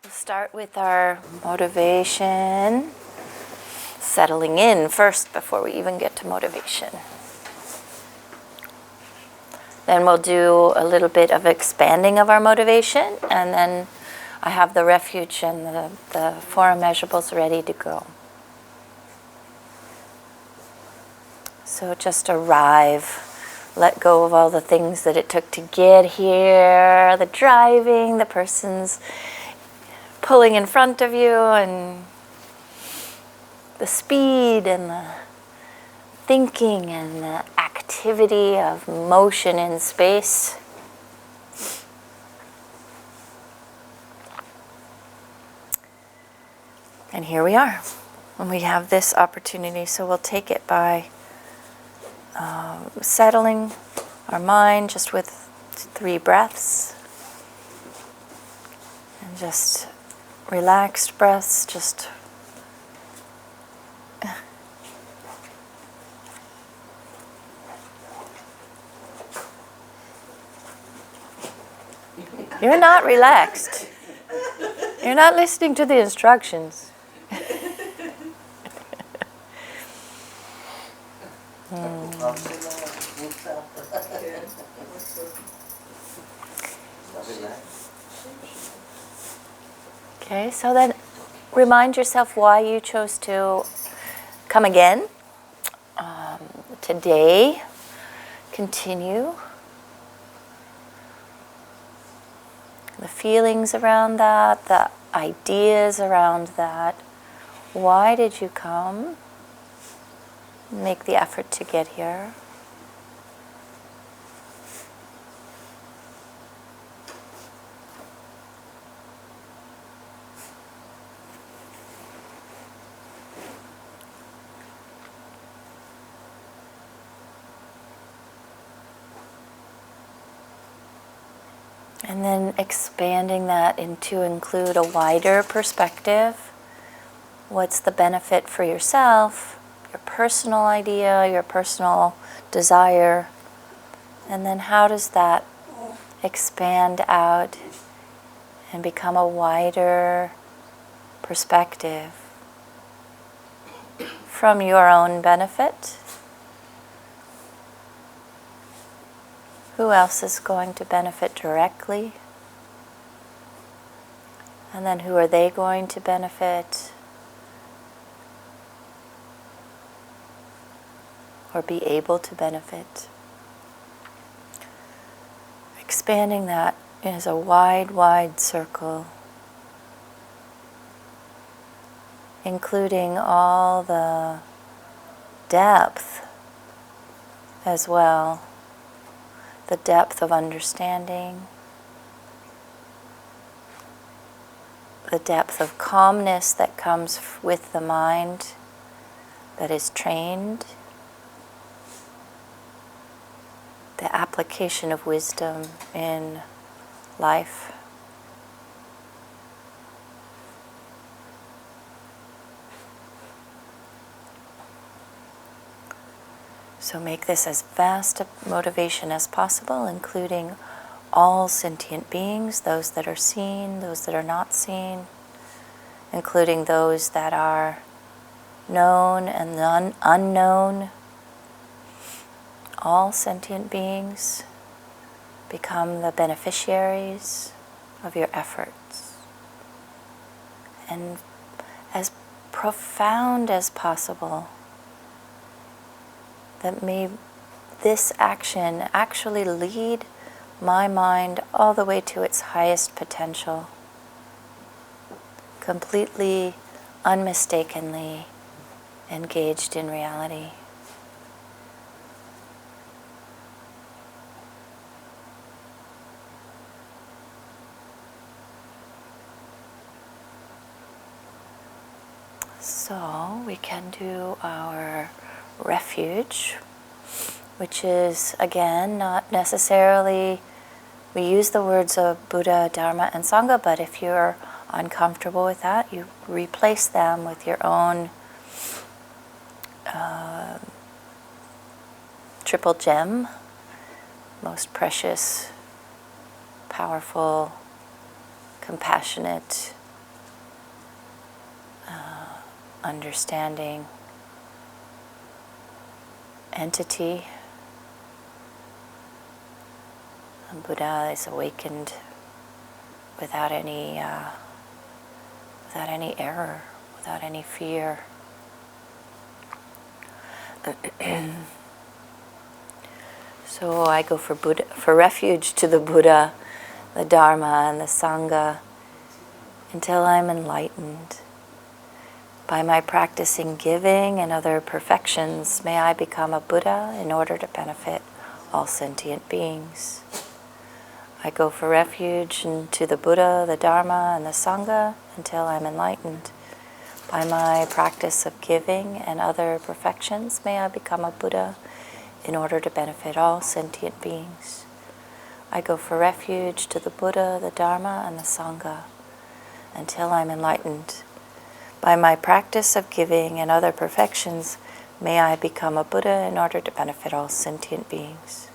We'll start with our motivation, settling in first before we even get to motivation. Then we'll do a little bit of expanding of our motivation, and then I have the refuge and the four immeasurables ready to go. So just arrive, let go of all the things that it took to get here, the driving, the person's pulling in front of you, and the speed and the thinking and the activity of motion in space. And here we are, and we have this opportunity, so we'll take it by settling our mind just with 3 breaths, and just relaxed breaths, just you're not relaxed. You're not listening to the instructions. Okay, so then remind yourself why you chose to come again. Today, continue. The feelings around that, the ideas around that. Why did you come? Make the effort to get here. And then expanding that into include a wider perspective. What's the benefit for yourself, your personal idea, your personal desire, and then how does that expand out and become a wider perspective from your own benefit? Who else is going to benefit directly? And then who are they going to benefit or be able to benefit? Expanding that is a wide, wide circle, including all the depth as well. The depth of understanding, the depth of calmness that comes with the mind that is trained, the application of wisdom in life. So make this as vast a motivation as possible, including all sentient beings, those that are seen, those that are not seen, including those that are known and unknown. All sentient beings become the beneficiaries of your efforts. And as profound as possible, that may this action actually lead my mind all the way to its highest potential, completely, unmistakably engaged in reality. So we can do our refuge, which is, again, not necessarily, we use the words of Buddha, Dharma, and Sangha, but if you're uncomfortable with that, you replace them with your own triple gem, most precious, powerful, compassionate, understanding entity. The Buddha is awakened without any error, without any fear. So I go for refuge to the Buddha, the Dharma, and the Sangha until I'm enlightened. By my practicing giving and other perfections, may I become a Buddha in order to benefit all sentient beings. I go for refuge to the Buddha, the Dharma, and the Sangha until I'm enlightened. By my practice of giving and other perfections, may I become a Buddha in order to benefit all sentient beings. I go for refuge to the Buddha, the Dharma, and the Sangha until I'm enlightened. By my practice of giving and other perfections, may I become a Buddha in order to benefit all sentient beings.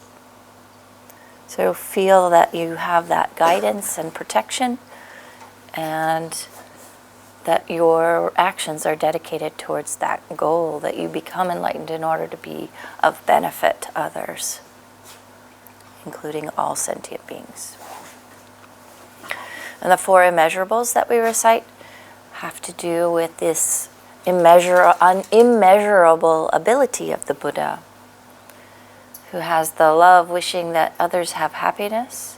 So feel that you have that guidance and protection, and that your actions are dedicated towards that goal, that you become enlightened in order to be of benefit to others, including all sentient beings. And the four immeasurables that we recite have to do with this immeasurable ability of the Buddha, who has the love wishing that others have happiness,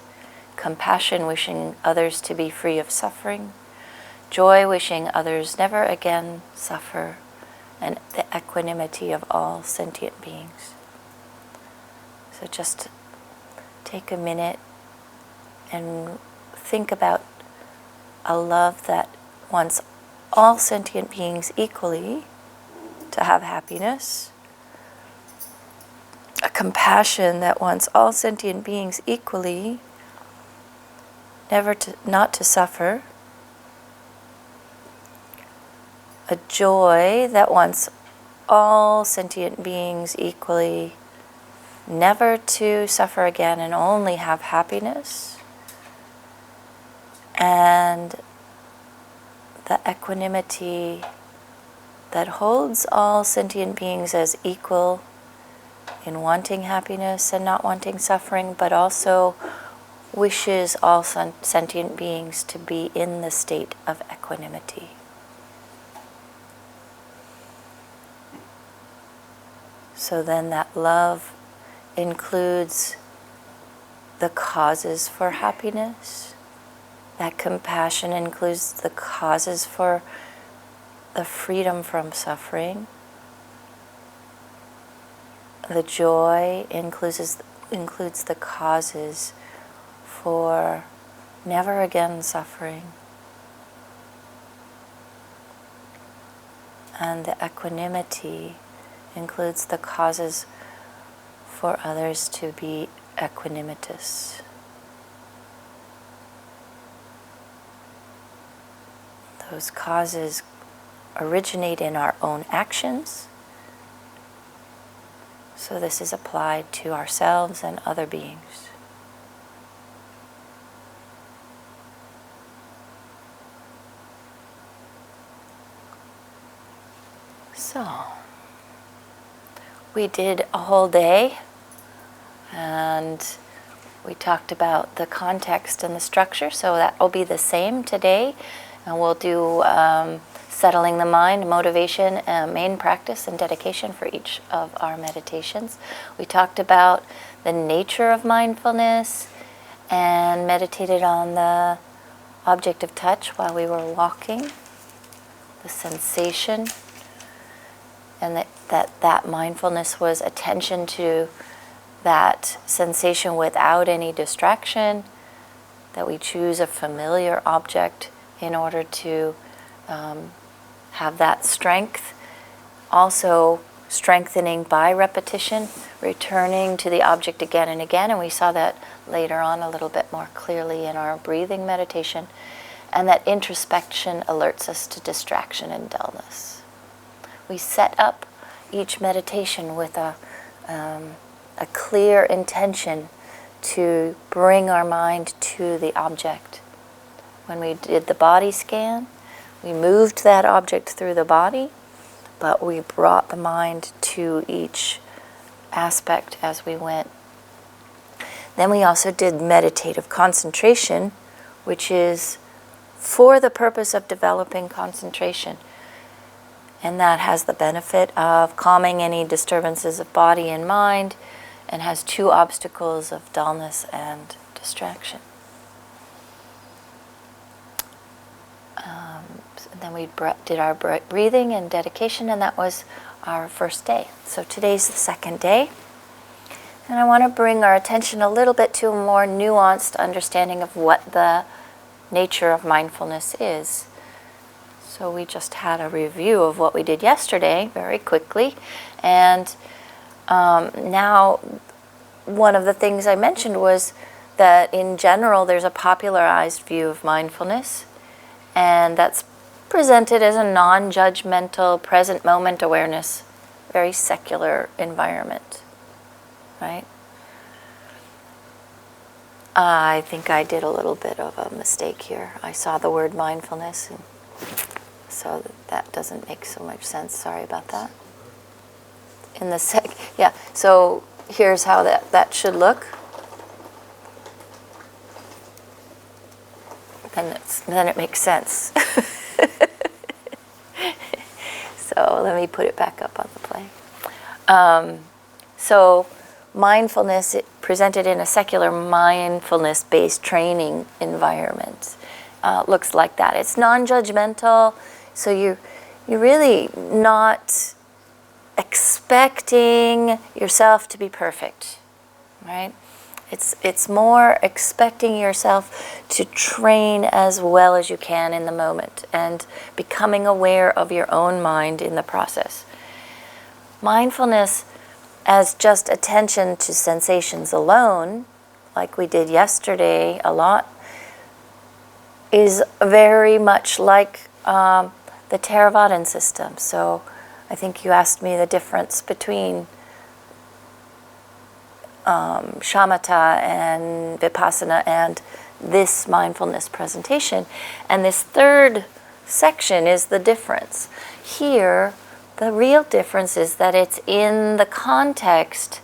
compassion wishing others to be free of suffering, joy wishing others never again suffer, and the equanimity of all sentient beings. So just take a minute and think about a love that wants all sentient beings equally to have happiness, a compassion that wants all sentient beings equally not to suffer, a joy that wants all sentient beings equally never to suffer again and only have happiness, and the equanimity that holds all sentient beings as equal in wanting happiness and not wanting suffering, but also wishes all sentient beings to be in the state of equanimity. So then that love includes the causes for happiness. That compassion includes the causes for the freedom from suffering. The joy includes the causes for never again suffering. And the equanimity includes the causes for others to be equanimitous. Those causes originate in our own actions. So this is applied to ourselves and other beings. So, we did a whole day, and we talked about the context and the structure, so that will be the same today. And we'll do settling the mind, motivation, main practice, and dedication for each of our meditations. We talked about the nature of mindfulness and meditated on the object of touch while we were walking, the sensation, and that mindfulness was attention to that sensation without any distraction, that we choose a familiar object in order to have that strength. Also strengthening by repetition, returning to the object again and again, and we saw that later on a little bit more clearly in our breathing meditation, and that introspection alerts us to distraction and dullness. We set up each meditation with a clear intention to bring our mind to the object. When we did the body scan, We moved that object through the body, but we brought the mind to each aspect as we went. Then we also did meditative concentration, which is for the purpose of developing concentration. And that has the benefit of calming any disturbances of body and mind, and has two obstacles of dullness and distraction. And then we did our breathing and dedication, and that was our first day. So today's the second day. And I want to bring our attention a little bit to a more nuanced understanding of what the nature of mindfulness is. So we just had a review of what we did yesterday very quickly. And now one of the things I mentioned was that in general there's a popularized view of mindfulness, and that's presented as a non-judgmental, present moment awareness, very secular environment, right? I think I did a little bit of a mistake here. I saw the word mindfulness, and so that doesn't make so much sense. Sorry about that. In the yeah, so here's how that should look. Then it makes sense. So let me put it back up on the play. So mindfulness, it presented in a secular mindfulness-based training environment, looks like that. It's non-judgmental, so you're really not expecting yourself to be perfect, right? It's more expecting yourself to train as well as you can in the moment and becoming aware of your own mind in the process. Mindfulness as just attention to sensations alone, like we did yesterday a lot, is very much like the Theravadan system. So I think you asked me the difference between shamatha and vipassana and this mindfulness presentation. And this third section is the difference. Here, the real difference is that it's in the context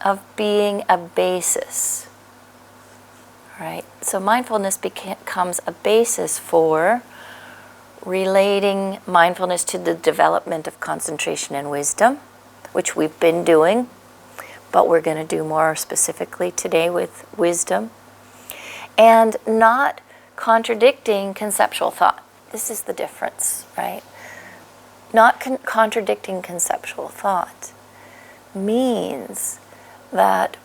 of being a basis, right? So mindfulness becomes a basis for relating mindfulness to the development of concentration and wisdom, which we've been doing, but we're going to do more specifically today with wisdom, and not contradicting conceptual thought. This is the difference, right? Not contradicting conceptual thought means that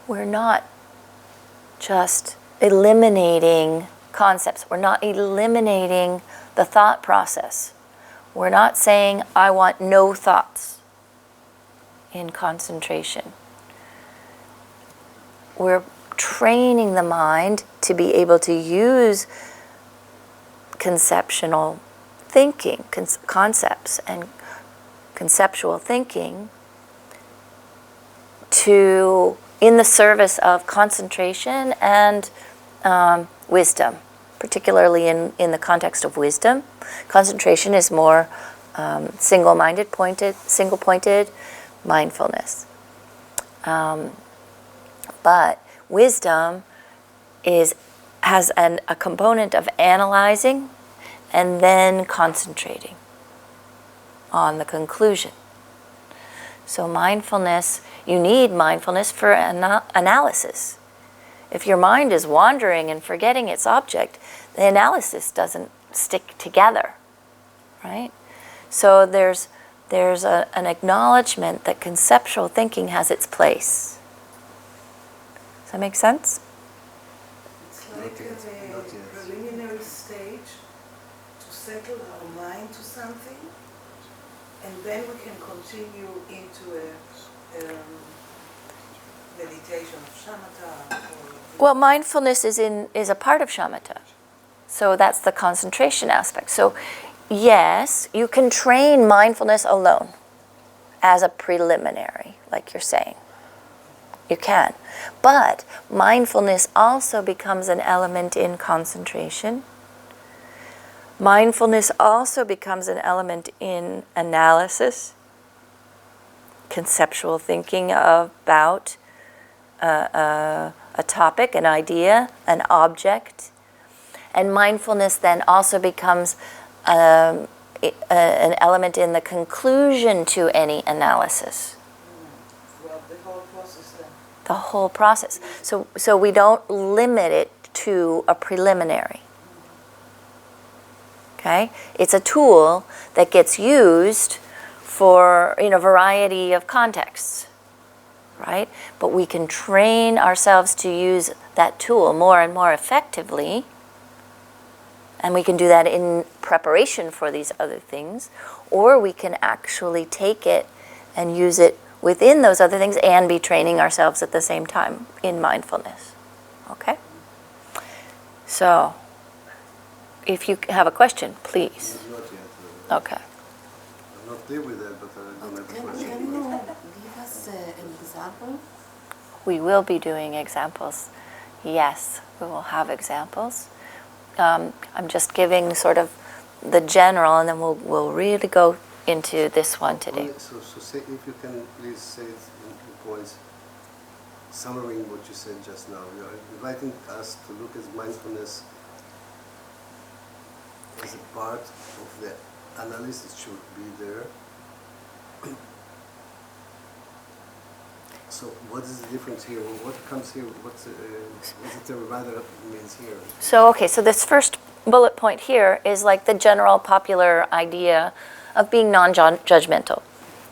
we're not just eliminating concepts. We're not eliminating the thought process. We're not saying, I want no thoughts in concentration. We're training the mind to be able to use conceptual thinking, concepts and conceptual thinking in the service of concentration and wisdom, particularly in the context of wisdom. Concentration is more single-minded, single-pointed mindfulness. But wisdom has a component of analyzing and then concentrating on the conclusion. So mindfulness, you need mindfulness for analysis. If your mind is wandering and forgetting its object, the analysis doesn't stick together, right? So there's an acknowledgement that conceptual thinking has its place. Does that make sense? It's like a preliminary stage to settle our mind to something, and then we can continue into a meditation of shamatha. Well, mindfulness is a part of shamatha. So that's the concentration aspect. So yes, you can train mindfulness alone as a preliminary, like you're saying. You can. But mindfulness also becomes an element in concentration. Mindfulness also becomes an element in analysis, conceptual thinking about a topic, an idea, an object. And mindfulness then also becomes an element in the conclusion to any analysis. Throughout the whole process then. The whole process. So we don't limit it to a preliminary. Okay? It's a tool that gets used for in a variety of contexts, right? But we can train ourselves to use that tool more and more effectively, and we can do that in preparation for these other things, or we can actually take it and use it within those other things and be training ourselves at the same time in mindfulness. Okay? So, if you have a question, please. Not yet. Okay. I'm not there with that, but I don't have a Can question. you give us an example? We will be doing examples. Yes, we will have examples. I'm just giving sort of the general, and then we'll really go into this one today. So say, if you can please say it in points, summarizing what you said just now. You are inviting us to look at mindfulness as a part of the analysis. It should be there. So what is the difference here? What comes here? What the Theravada means here? So, okay, so this first bullet point here is like the general popular idea of being non-judgmental.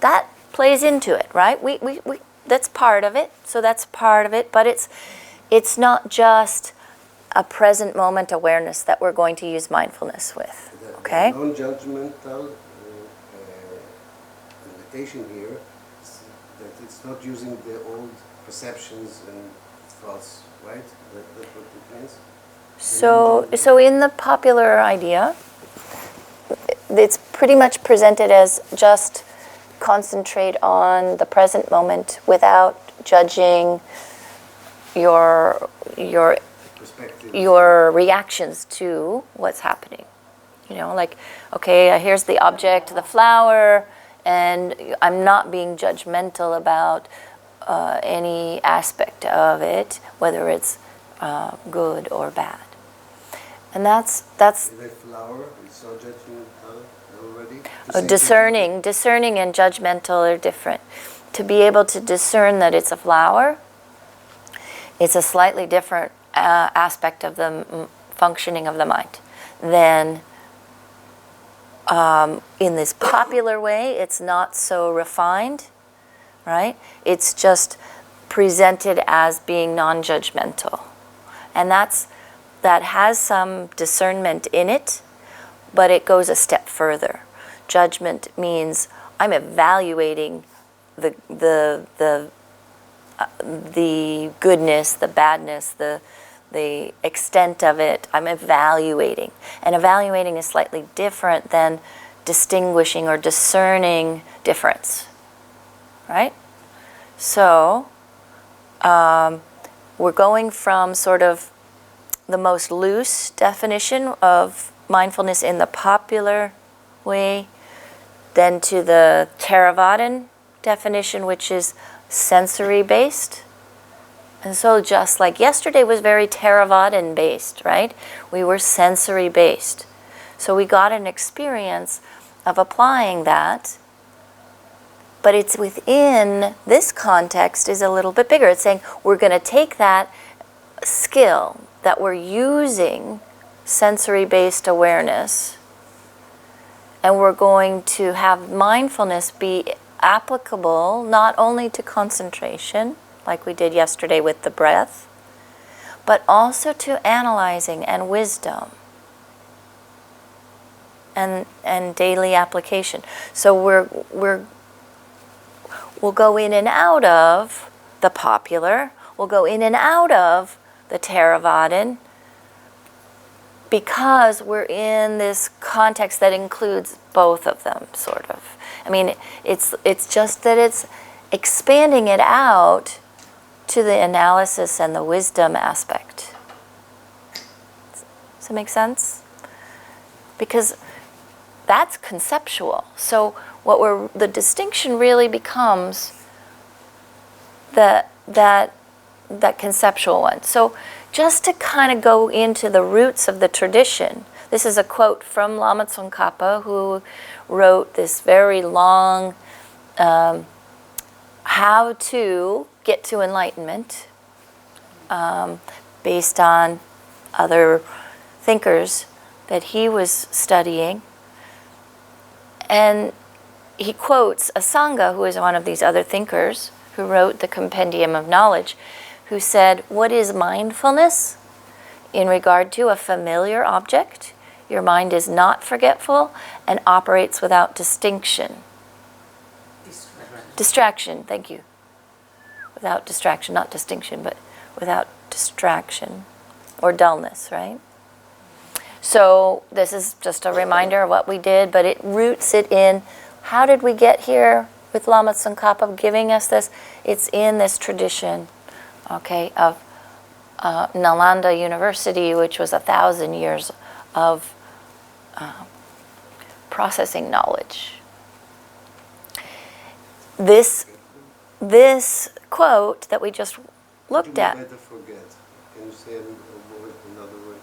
That plays into it, right? We that's part of it. So that's part of it, but it's not just a present moment awareness that we're going to use mindfulness with. Okay? The non-judgmental invitation here is that it's not using the old perceptions and thoughts, right? That's what it means. So in the popular idea, it's pretty much presented as just concentrate on the present moment without judging your Perspective. your reactions to what's happening. You know, like, okay, here's the object, the flower, and I'm not being judgmental about any aspect of it, whether it's good or bad. And that's The flower, it's not judgmental already. discerning and judgmental are different. To be able to discern that it's a flower, it's a slightly different aspect of the functioning of the mind than in this popular way. It's not so refined, right? It's just presented as being non-judgmental, and that has some discernment in it, but it goes a step further. Judgment means I'm evaluating the goodness, the badness, the extent of it. I'm evaluating. And evaluating is slightly different than distinguishing or discerning difference, right? So we're going from sort of the most loose definition of mindfulness in the popular way, then to the Theravadan definition, which is sensory-based. And so just like yesterday was very Theravadan-based, right? We were sensory-based. So we got an experience of applying that, but it's within this context is a little bit bigger. It's saying we're going to take that skill that we're using, sensory-based awareness, and we're going to have mindfulness be applicable not only to concentration, like we did yesterday with the breath, but also to analyzing and wisdom and daily application. So we'll go in and out of the popular, we'll go in and out of the Theravadan, because we're in this context that includes both of them, sort of. I mean, it's just that it's expanding it out to the analysis and the wisdom aspect. Does that make sense? because that's conceptual. So the distinction really becomes that conceptual one. So just to kind of go into the roots of the tradition, this is a quote from Lama Tsongkhapa, who wrote this very long how to get to enlightenment based on other thinkers that he was studying. And he quotes a Sangha, who is one of these other thinkers, who wrote the Compendium of Knowledge, who said, what is mindfulness? In regard to a familiar object, your mind is not forgetful and operates without distinction. Distraction, thank you. Without distraction, not distinction, but without distraction or dullness, right? So this is just a reminder of what we did, but it roots it in, how did we get here with Lama Tsongkhapa giving us this? It's in this tradition, okay, of Nalanda University, which was 1,000 years of processing knowledge. This quote that we just looked at. Better forget. Can you say another way?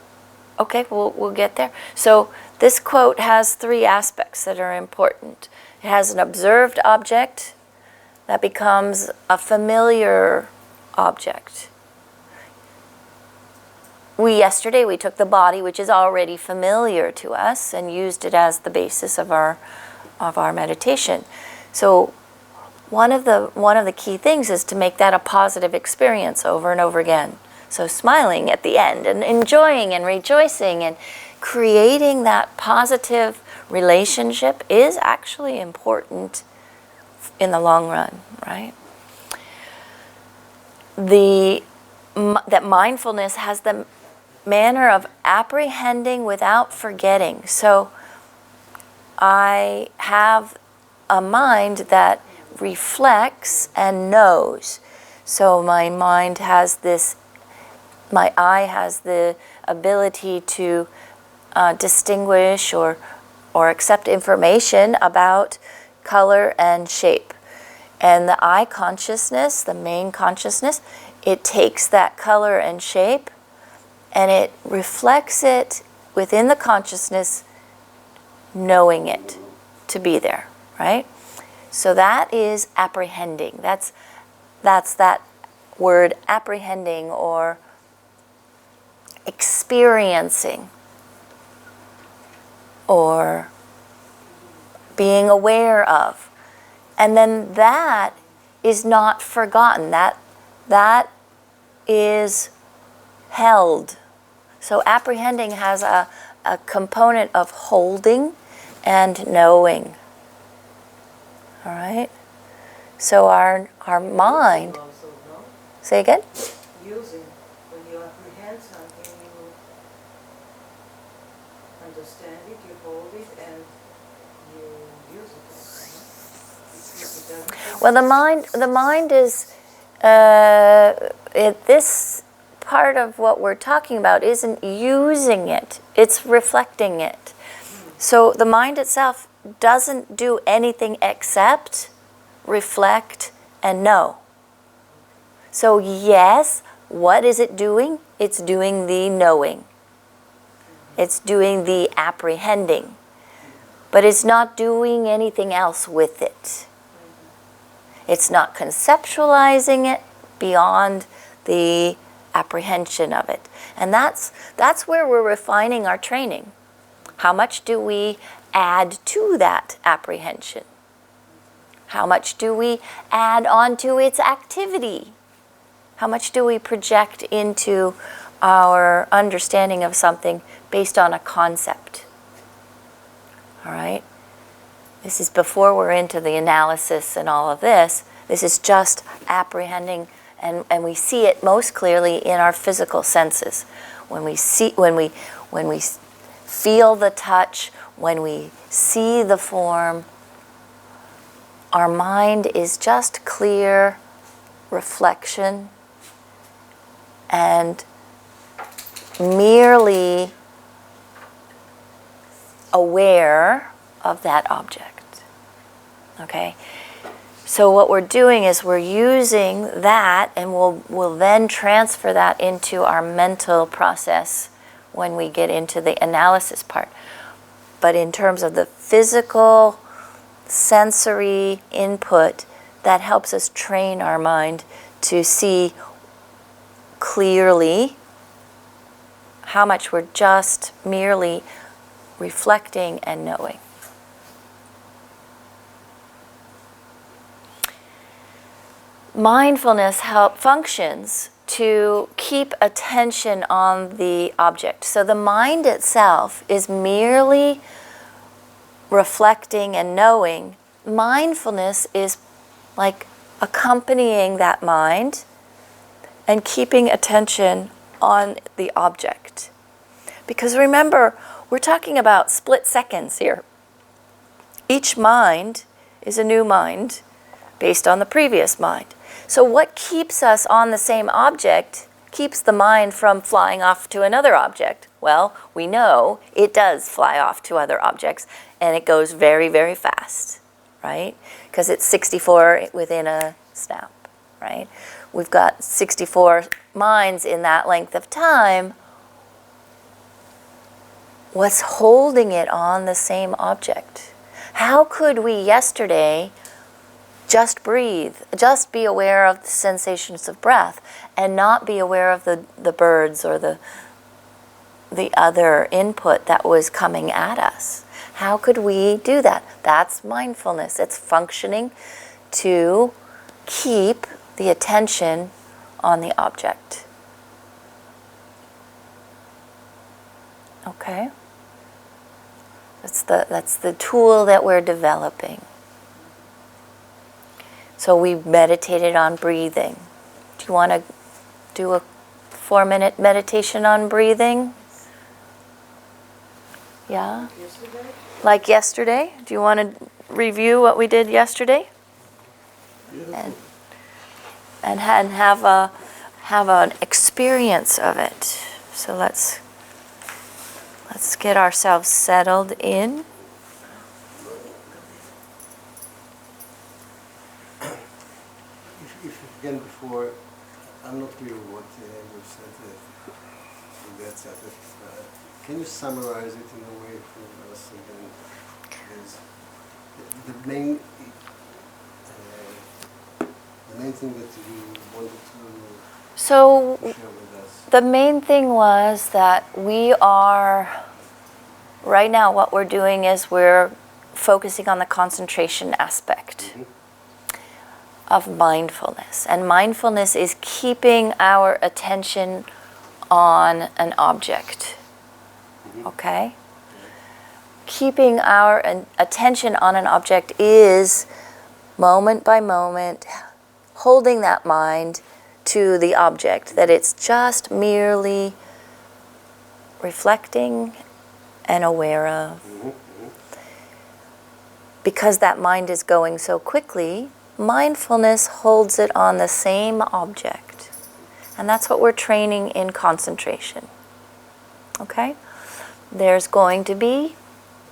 Okay, we'll get there. So this quote has three aspects that are important. It has an observed object that becomes a familiar object. Yesterday we took the body, which is already familiar to us, and used it as the basis of our meditation. So one of the key things is to make that a positive experience over and over again. So smiling at the end and enjoying and rejoicing and creating that positive relationship is actually important in the long run, right? That mindfulness has the manner of apprehending without forgetting. So I have a mind that reflects and knows. So my mind has this, my eye has the ability to distinguish or accept information about color and shape. And the eye consciousness, the main consciousness, it takes that color and shape and it reflects it within the consciousness, knowing it to be there, right? So that is apprehending. That's that word, apprehending, or experiencing, or being aware of. And then that is not forgotten. That is held. So apprehending has a component of holding and knowing. All right? So our mind... Also, no? Say again? Using. When you apprehend something, you understand it, you hold it, and you use it. It doesn't. Well, the mind is... this part of what we're talking about isn't using it. It's reflecting it. So the mind itself doesn't do anything except reflect and know. So yes, what is it doing? It's doing the knowing. It's doing the apprehending. But it's not doing anything else with it. It's not conceptualizing it beyond the apprehension of it. And that's where we're refining our training. How much do we add to that apprehension? How much do we add on to its activity? How much do we project into our understanding of something based on a concept? All right? This is before we're into the analysis and all of this. This is just apprehending, and we see it most clearly in our physical senses. When we feel the touch, when we see the form, our mind is just clear reflection and merely aware of that object. Okay? So what we're doing is we're using that, and we'll then transfer that into our mental process when we get into the analysis part. But in terms of the physical, sensory input, that helps us train our mind to see clearly how much we're just merely reflecting and knowing. Mindfulness functions to keep attention on the object. So the mind itself is merely reflecting and knowing. Mindfulness is like accompanying that mind and keeping attention on the object. Because remember, we're talking about split seconds here. Each mind is a new mind based on the previous mind. So what keeps us on the same object keeps the mind from flying off to another object? Well, we know it does fly off to other objects, and it goes very, very fast, right? Because it's 64 within a snap, right? We've got 64 minds in that length of time. What's holding it on the same object? How could we yesterday just breathe, just be aware of the sensations of breath, and not be aware of the birds or the other input that was coming at us? How could we do that? That's mindfulness. It's functioning to keep the attention on the object. Okay? That's the tool that we're developing. So we meditated on breathing. Do you want to do a 4-minute meditation on breathing? Yeah? Yesterday? Like yesterday? Do you want to review what we did yesterday? And have an experience of it. So let's get ourselves settled in. If again before, I'm not clear what you said in that sentence. Can you summarize it in a way for us again? The main thing that you wanted to So share with us. the main thing was that we are, right now what we're doing is we're focusing on the concentration aspect of mindfulness. And mindfulness is keeping our attention on an object. Okay? Keeping our attention on an object is moment by moment holding that mind to the object, that it's just merely reflecting and aware of. Because that mind is going so quickly, mindfulness holds it on the same object. And that's what we're training in concentration. Okay? There's going to be,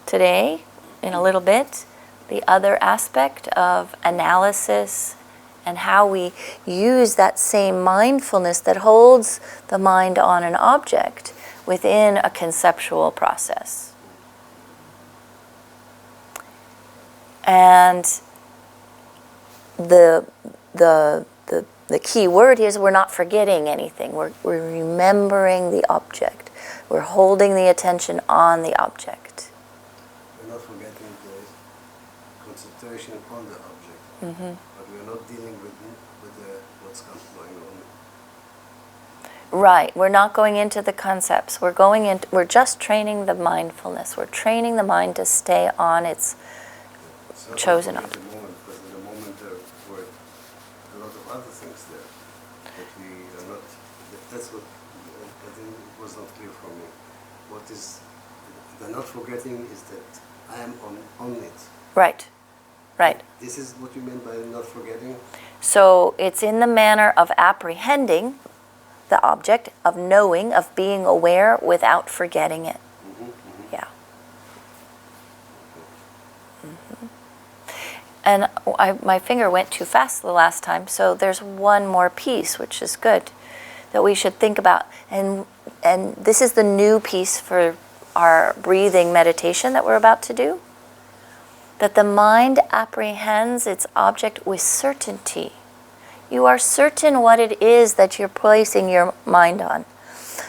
today, in a little bit, the other aspect of analysis and how we use that same mindfulness that holds the mind on an object within a conceptual process. And the key word here is we're not forgetting anything. We're remembering the object. We're holding the attention on the object. We're not forgetting the concentration on the object, but we're not dealing with what's going on. Right. We're not going into the concepts. We're just training the mindfulness. We're training the mind to stay on its chosen at object. the moment, because in the moment there were a lot of other things there that we are not. That's what I think it was not clear for me. What is the not forgetting is that I am on it. Right. Right. This is what you meant by not forgetting. So it's in the manner of apprehending the object, of knowing, of being aware without forgetting it. Yeah. And my finger went too fast the last time, so there's one more piece, which is good, that we should think about. And this is the new piece for our breathing meditation that we're about to do. That the mind apprehends its object with certainty. You are certain what it is that you're placing your mind on.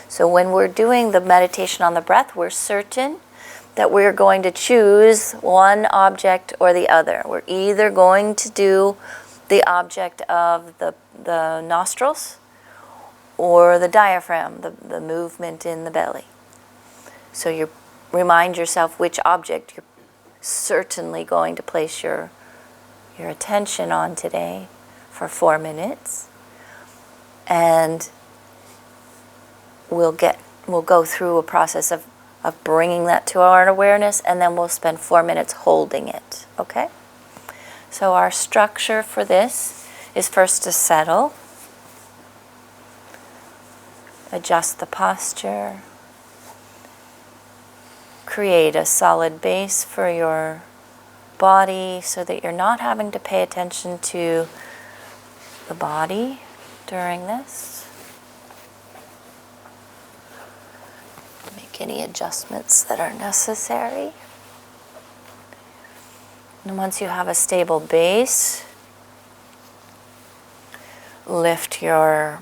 So when we're doing the meditation on the breath, we're certain that we're going to choose one object or the other. We're either going to do the object of the nostrils or the diaphragm, the movement in the belly. So you remind yourself which object you're certainly going to place your attention on today for 4 minutes. And we'll go through a process of bringing that to our awareness, and then we'll spend 4 minutes holding it, okay? So our structure for this is first to settle, adjust the posture, create a solid base for your body so that you're not having to pay attention to the body during this. Make any adjustments that are necessary. And once you have a stable base, lift your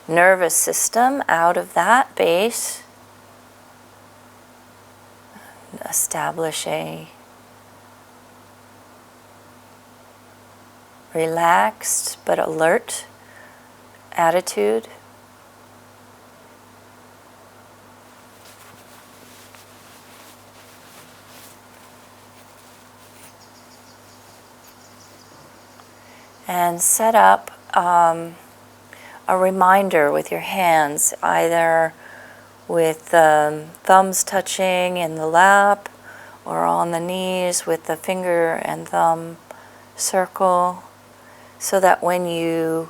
nervous system out of that base. Establish a relaxed but alert attitude. And set up a reminder with your hands, either with thumbs touching in the lap or on the knees with the finger and thumb circle, so that when you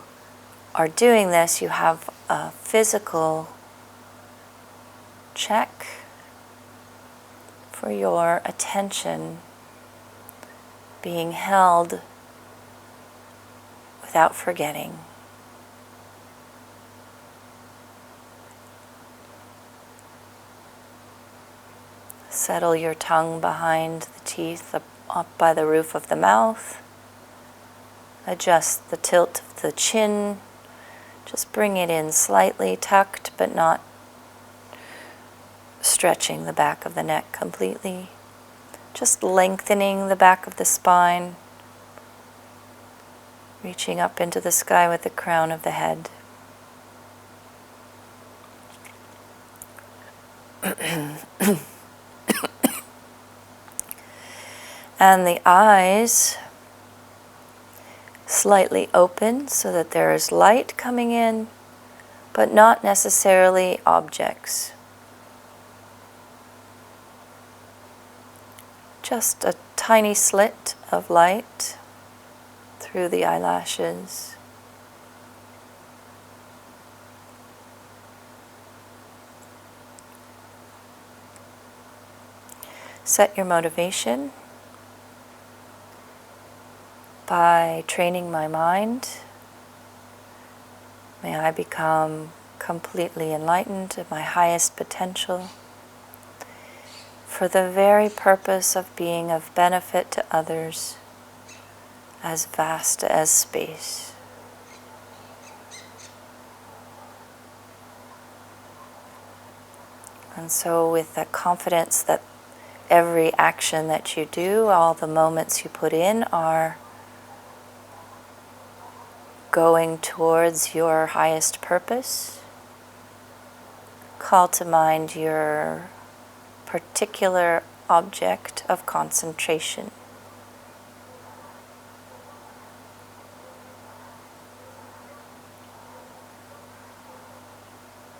are doing this, you have a physical check for your attention being held without forgetting. Settle your tongue behind the teeth, up by the roof of the mouth. Adjust the tilt of the chin. Just bring it in slightly tucked, but not stretching the back of the neck completely. Just lengthening the back of the spine. Reaching up into the sky with the crown of the head. And the eyes slightly open so that there is light coming in, but not necessarily objects. Just a tiny slit of light through the eyelashes. Set your motivation by training my mind. May I become completely enlightened at my highest potential for the very purpose of being of benefit to others, as vast as space. And so with the confidence that every action that you do, all the moments you put in are going towards your highest purpose, call to mind your particular object of concentration.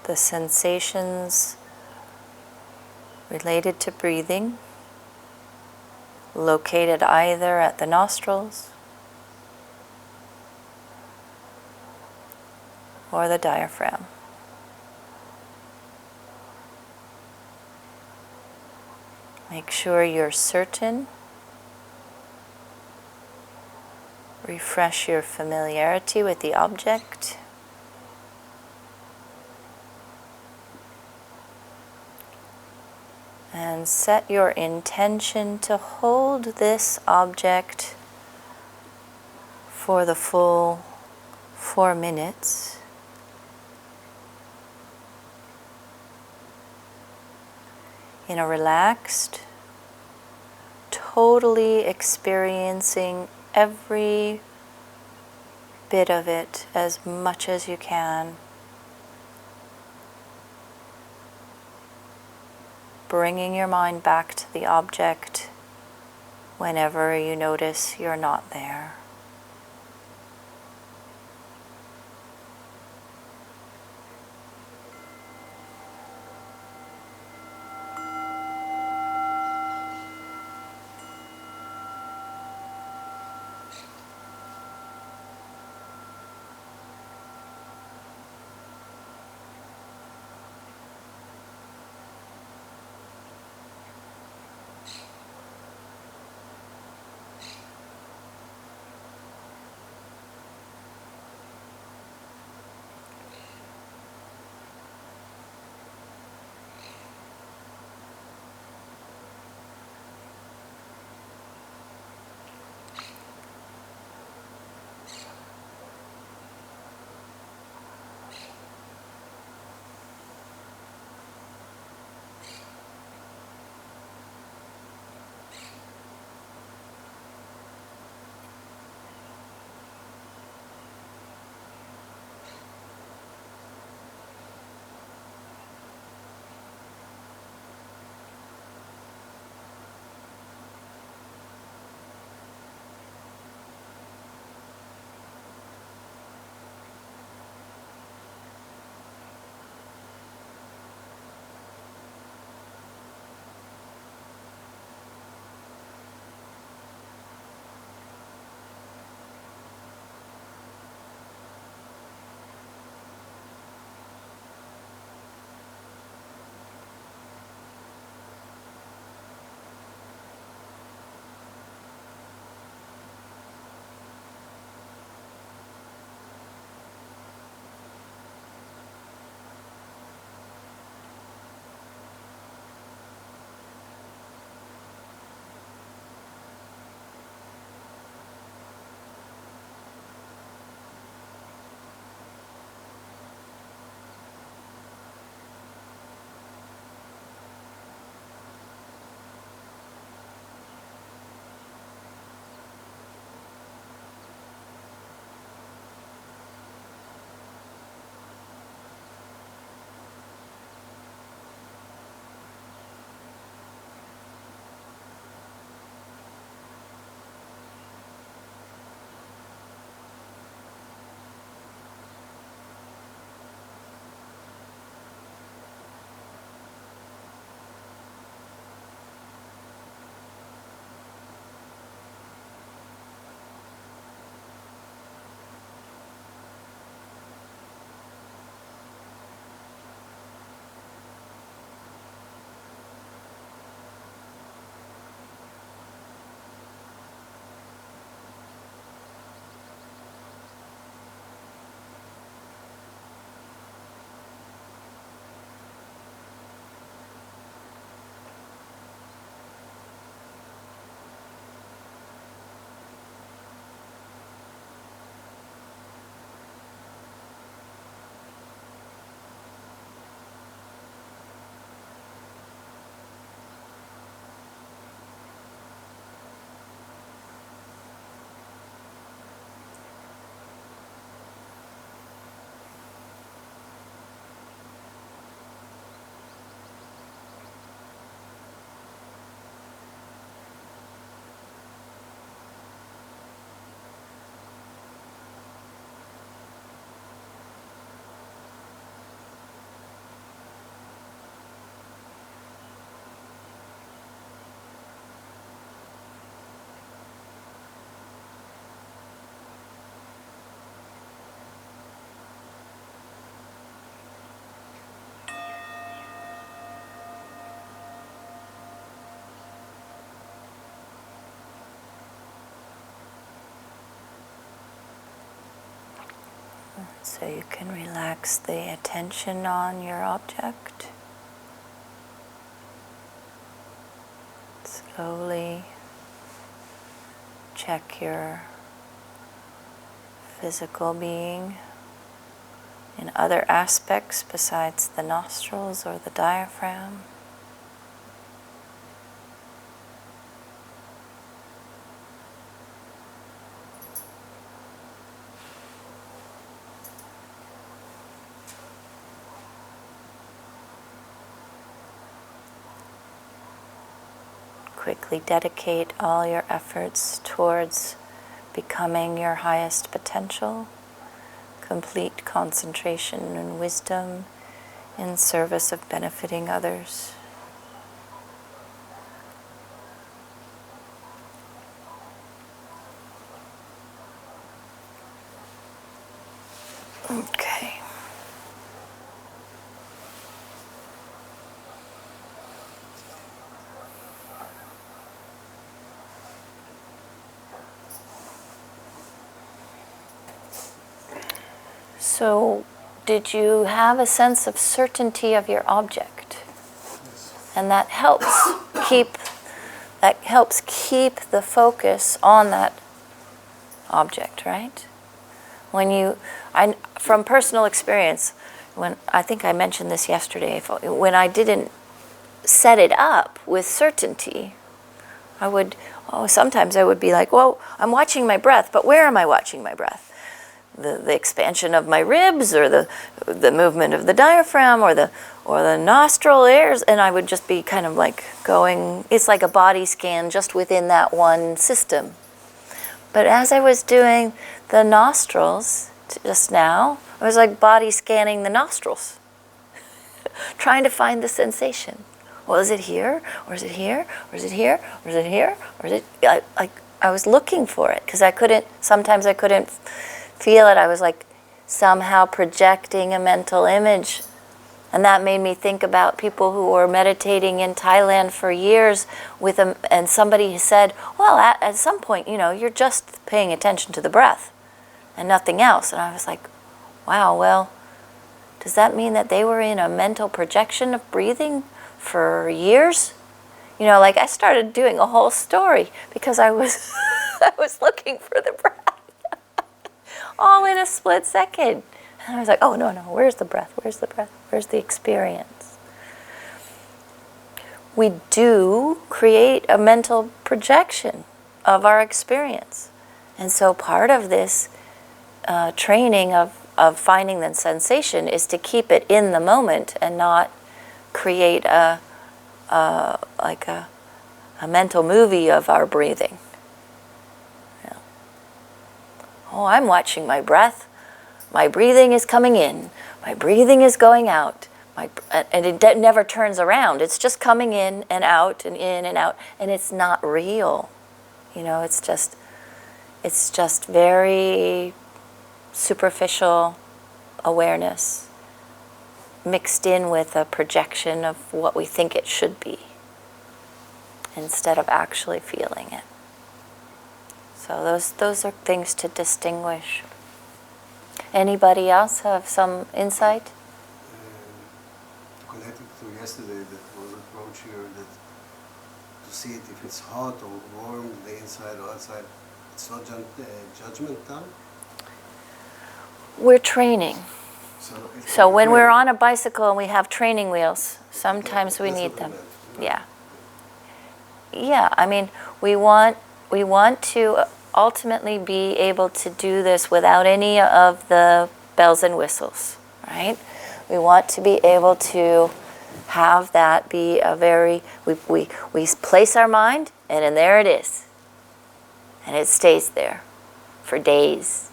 The sensations related to breathing, located either at the nostrils or the diaphragm. Make sure you're certain refresh your familiarity with the object. And set your intention to hold this object for the full 4 minutes. In a relaxed, totally experiencing every bit of it as much as you can. Bringing your mind back to the object whenever you notice you're not there. So you can relax the attention on your object. Slowly check your physical being in other aspects besides the nostrils or the diaphragm. Quickly dedicate all your efforts towards becoming your highest potential, complete concentration and wisdom in service of benefiting others. Okay. So, did you have a sense of certainty of your object? Yes. And that helps keep the focus on that object, right? From personal experience, when I think I mentioned this yesterday, when I didn't set it up with certainty, sometimes I would be like, well, I'm watching my breath, but where am I watching my breath? The expansion of my ribs, or the movement of the diaphragm, or the nostril airs, and I would just be kind of like going, it's like a body scan just within that one system. But as I was doing the nostrils just now, I was like body scanning the nostrils, trying to find the sensation. Well, is it here, or is it here, or is it here, or is it here, or is it? I was looking for it because sometimes I couldn't feel it. I was like somehow projecting a mental image. And that made me think about people who were meditating in Thailand for years and somebody said, well, at some point, you're just paying attention to the breath and nothing else. And I was like, wow, well, does that mean that they were in a mental projection of breathing for years? Like I started doing a whole story because I was I was looking for the breath. All in a split second. And I was like, oh, no, where's the breath? Where's the breath? Where's the experience? We do create a mental projection of our experience. And so part of this training of finding the sensation is to keep it in the moment and not create a mental movie of our breathing. Oh, I'm watching my breath. My breathing is coming in. My breathing is going out. And it never turns around. It's just coming in and out and in and out. And it's not real. It's just very superficial awareness mixed in with a projection of what we think it should be instead of actually feeling it. So those are things to distinguish. Anybody else have some insight? Connected to yesterday, that was approach here, that to see it if it's hot or warm, the inside or outside, it's not judgment time. We're training. So when we're we're on a bicycle and we have training wheels, sometimes we need them. Yeah. Yeah, I mean, we want to ultimately be able to do this without any of the bells and whistles, right? We want to be able to have that be we place our mind, and then there it is. And it stays there for days.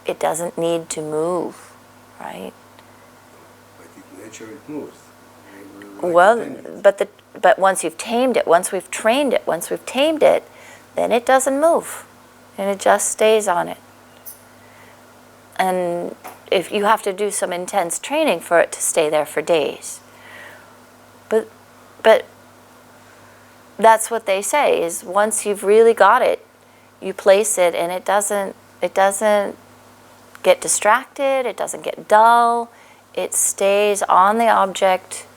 It doesn't need to move, right? But in nature it moves. But once you've tamed it, once we've trained it, once we've tamed it, then it doesn't move, and it just stays on it. And if you have to do some intense training for it to stay there for days. But that's what they say, is once you've really got it, you place it, and it doesn't get distracted, it doesn't get dull, it stays on the object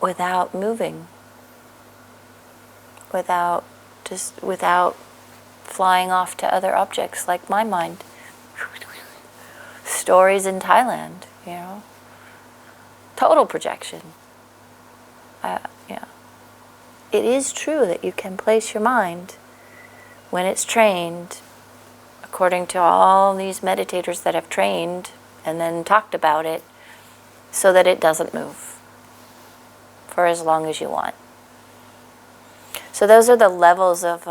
without moving, without flying off to other objects like my mind. Stories in Thailand, total projection. It is true that you can place your mind, when it's trained, according to all these meditators that have trained and then talked about it, so that it doesn't move for as long as you want. So those are the levels of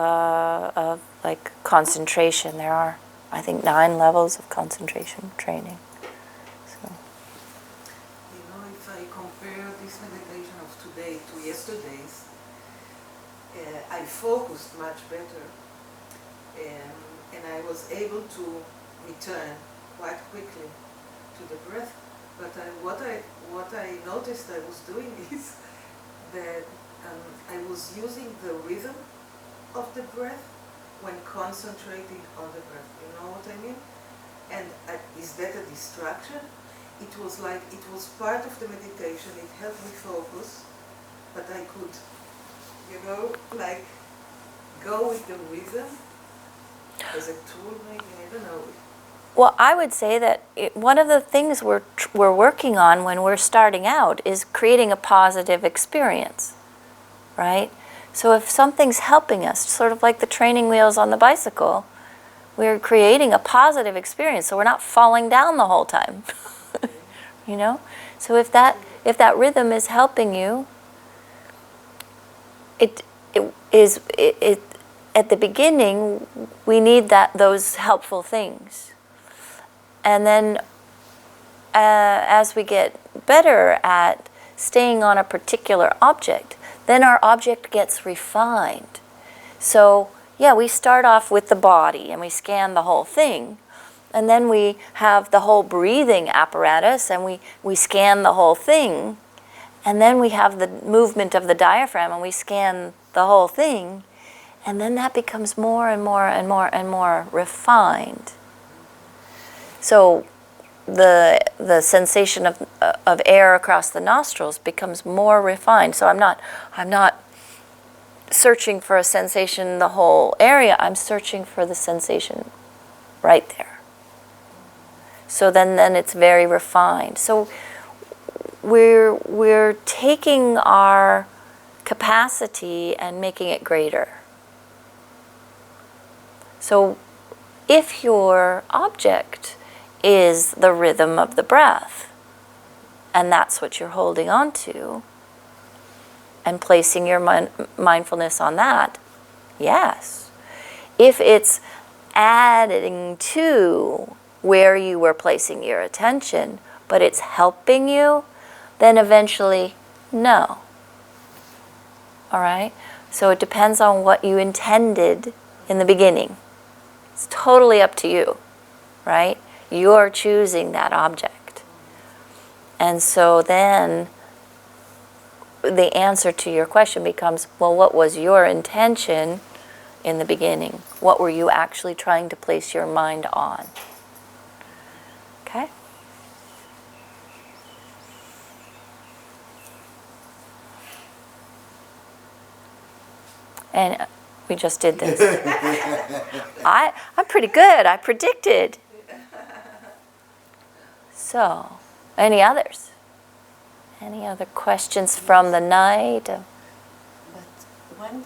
like concentration. There are, I think, 9 levels of concentration training. So. If I compare this meditation of today to yesterday's, I focused much better, and I was able to return quite quickly to the breath. But what I noticed I was doing is that I was using the rhythm of the breath when concentrating on the breath. You know what I mean? And is that a distraction? It was like, it was part of the meditation, it helped me focus, but I could, like, go with the rhythm as a tool maybe, I don't know. Well, I would say that one of the things we're working on when we're starting out is creating a positive experience, right? So if something's helping us, sort of like the training wheels on the bicycle, we're creating a positive experience, so we're not falling down the whole time. So if that rhythm is helping you, it at the beginning we need those helpful things, and then as we get better at staying on a particular object, then our object gets refined. So we start off with the body and we scan the whole thing. And then we have the whole breathing apparatus and we scan the whole thing. And then we have the movement of the diaphragm and we scan the whole thing. And then that becomes more and more and more and more refined. So the sensation of air across the nostrils becomes more refined. So I'm not searching for a sensation in the whole area. I'm searching for the sensation right there. So then it's very refined. So we're taking our capacity and making it greater. So if your object is the rhythm of the breath, and that's what you're holding on to, and placing your mindfulness on that, yes. If it's adding to where you were placing your attention, but it's helping you, then eventually, no. All right? So it depends on what you intended in the beginning. It's totally up to you, right? You're choosing that object. And so then the answer to your question becomes, well, what was your intention in the beginning? What were you actually trying to place your mind on? Okay? And we just did this. I'm pretty good. I predicted. So, any others? Any other questions from the night? But when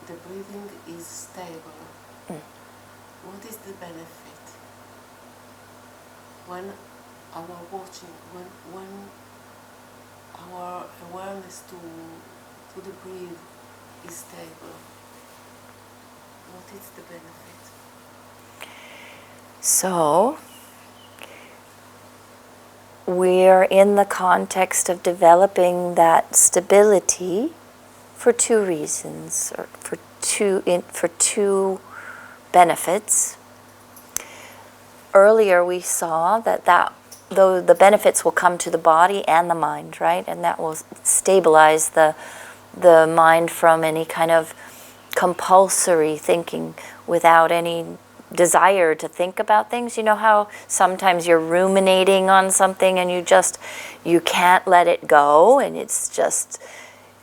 the breathing is stable, what is the benefit? When our watching, when our awareness to the breath is stable, what is the benefit? So, we're in the context of developing that stability for 2 reasons, or for two benefits. Earlier we saw that the benefits will come to the body and the mind, right? And that will stabilize the the mind from any kind of compulsory thinking, without any desire to think about things. You know how sometimes you're ruminating on something and you can't let it go, and it's just,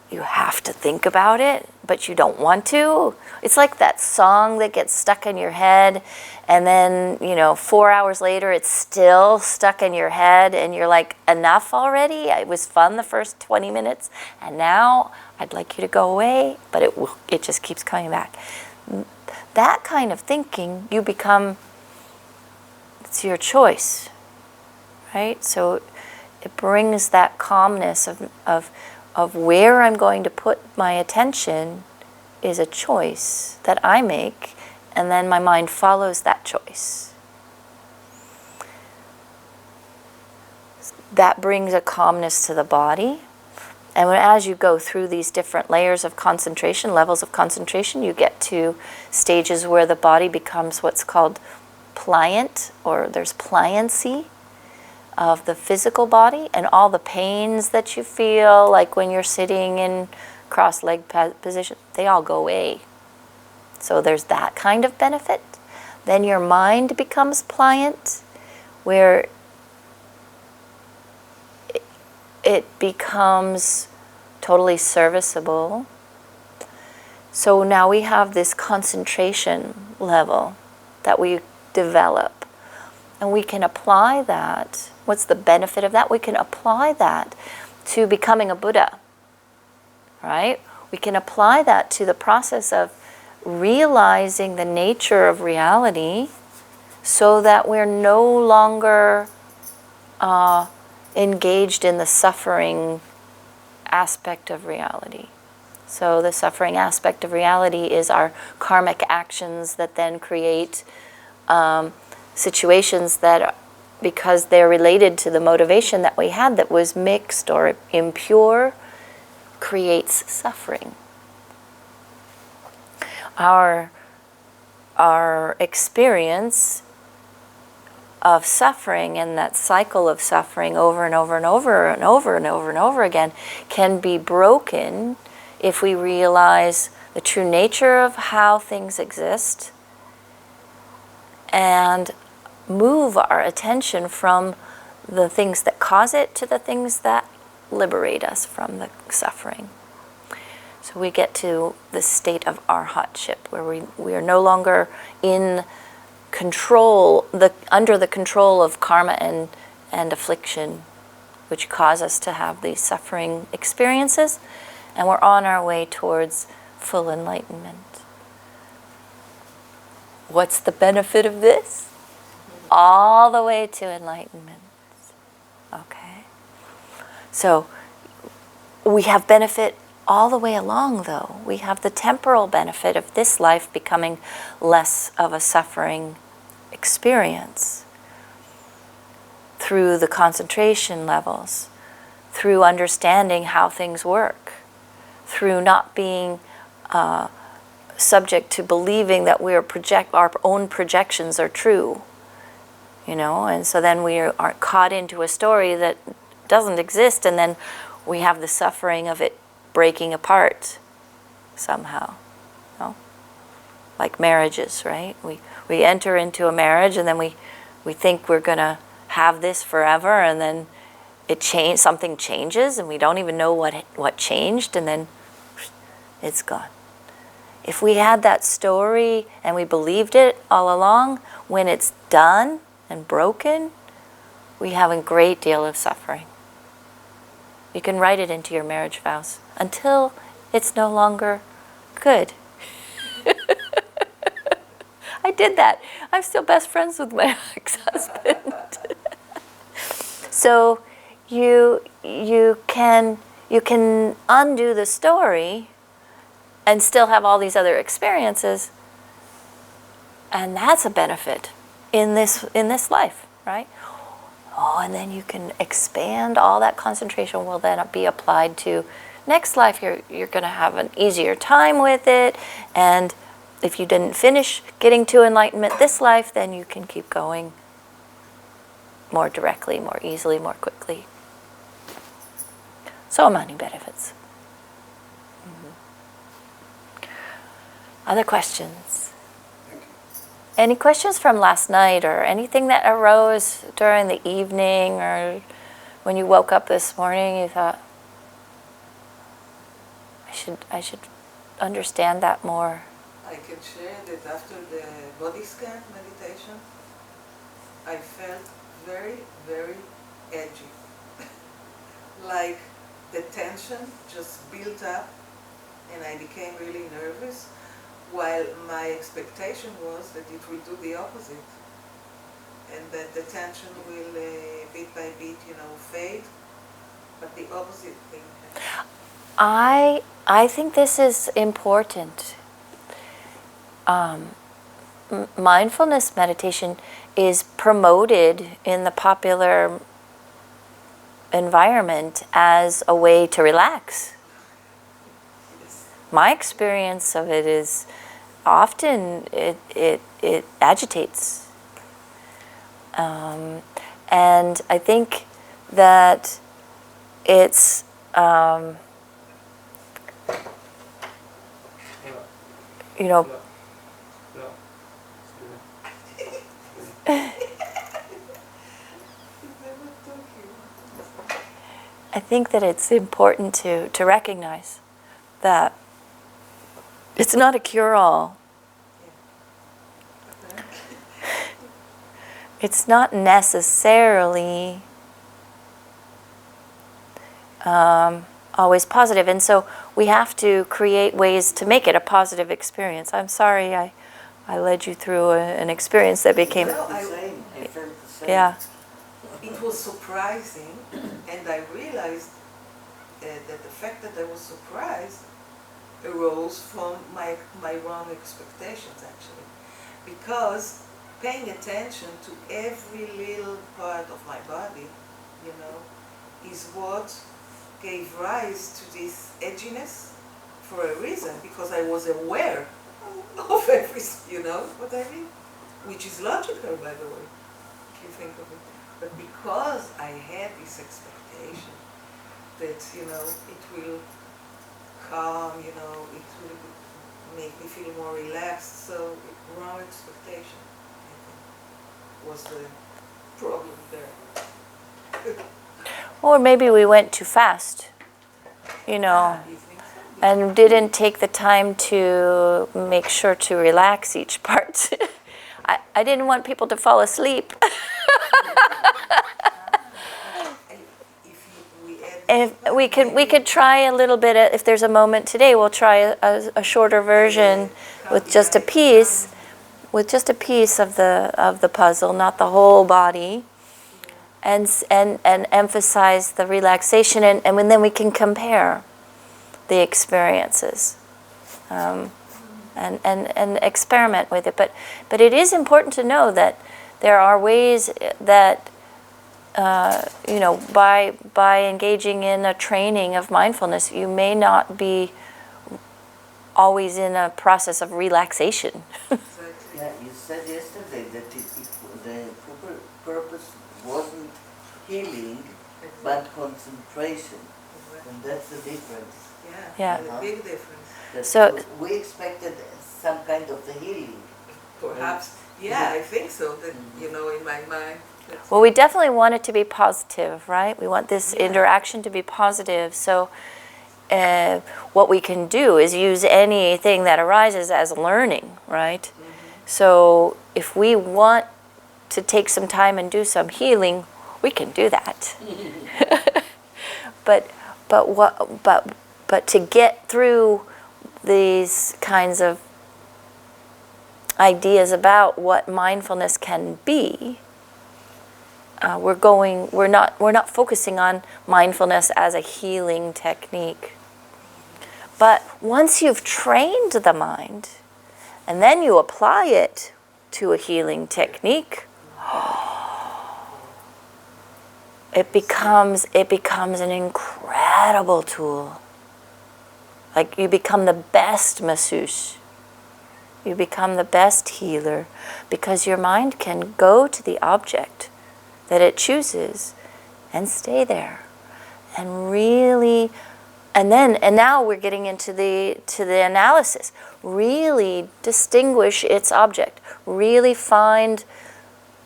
you have to think about it, but you don't want to. It's like that song that gets stuck in your head, and then, 4 hours later it's still stuck in your head, and you're like, enough already? It was fun the first 20 minutes, and now I'd like you to go away, but it just keeps coming back. That kind of thinking, it's your choice, right? So it brings that calmness of where I'm going to put my attention is a choice that I make, and then my mind follows that choice. That brings a calmness to the body. And as you go through these different layers of concentration, levels of concentration, you get to stages where the body becomes what's called pliant, or there's pliancy of the physical body, and all the pains that you feel, like when you're sitting in cross-leg position, they all go away. So there's that kind of benefit. Then your mind becomes pliant, where it becomes totally serviceable. So now we have this concentration level that we develop, and we can apply that. What's the benefit of that? We can apply that to becoming a Buddha, right? We can apply that to the process of realizing the nature of reality, so that we're no longer engaged in the suffering aspect of reality. So the suffering aspect of reality is our karmic actions that then create situations that, because they're related to the motivation that we had that was mixed or impure, creates suffering. Our experience of suffering, and that cycle of suffering over and over and over and over and over and over again, can be broken if we realize the true nature of how things exist and move our attention from the things that cause it to the things that liberate us from the suffering. So we get to the state of arhatship, where we are no longer in control, under the control of karma and affliction, which cause us to have these suffering experiences, and we're on our way towards full enlightenment. What's the benefit of this? All the way to enlightenment. Okay? So we have benefit all the way along, though. We have the temporal benefit of this life becoming less of a suffering experience through the concentration levels, through understanding how things work, through not being subject to believing that our own projections are true, and so then we aren't caught into a story that doesn't exist, and then we have the suffering of it breaking apart somehow. Like marriages, right? We enter into a marriage, and then we think we're going to have this forever, and then something changes, and we don't even know what changed, and then it's gone. If we had that story and we believed it all along, when it's done and broken, we have a great deal of suffering. You can write it into your marriage vows until it's no longer good. I did that. I'm still best friends with my ex-husband. So you can undo the story and still have all these other experiences, and that's a benefit in this life, right? Oh, and then you can expand. All that concentration will then be applied to next life. You're going to have an easier time with it, and if you didn't finish getting to enlightenment this life, then you can keep going more directly, more easily, more quickly. So many benefits. Other questions? Thank you. Any questions from last night or anything that arose during the evening or when you woke up this morning you thought, I should understand that more? I can share that after the body scan meditation, I felt very, very edgy. Like the tension just built up and I became really nervous, while my expectation was that it will do the opposite and that the tension will bit by bit, fade, but the opposite thing happened. I think this is important. Mindfulness meditation is promoted in the popular environment as a way to relax. Yes. My experience of it is often it agitates. And I think that it's you know, I think that it's important to recognize that it's not a cure-all. It's not necessarily always positive, and so we have to create ways to make it a positive experience. I'm sorry I led you through an experience that became... No, I felt the same. Yeah. It was surprising, and I realized that the fact that I was surprised arose from my wrong expectations, actually. Because paying attention to every little part of my body, is what gave rise to this edginess for a reason, because I was aware of everything, you know what I mean? Which is logical, by the way, if you think of it. But because I had this expectation that, it will calm, it will make me feel more relaxed, so wrong expectation, I think, was the problem there. Or maybe we went too fast, You think so? and didn't take the time to make sure to relax each part. I didn't want people to fall asleep. If we could try a little bit, if there's a moment today, we'll try a shorter version with just a piece of the puzzle, not the whole body, and emphasize the relaxation, and then we can compare the experiences, and experiment with it. But it is important to know that there are ways that by engaging in a training of mindfulness, you may not be always in a process of relaxation. Yeah, you said yesterday that the purpose wasn't healing, but concentration. And that's the difference. Yeah. A big difference. That So- we expected some kind of the healing. Perhaps, I think so, that, in my mind. Well, we definitely want it to be positive, right? We want this interaction to be positive. So what we can do is use anything that arises as learning, right? So if we want to take some time and do some healing, we can do that. but to get through these kinds of ideas about what mindfulness can be, we're not focusing on mindfulness as a healing technique. But once you've trained the mind, and then you apply it to a healing technique, it becomes an incredible tool. Like, you become the best masseuse. You become the best healer, because your mind can go to the object that it chooses and stay there and really And now we're getting into the analysis. Really distinguish its object. Really find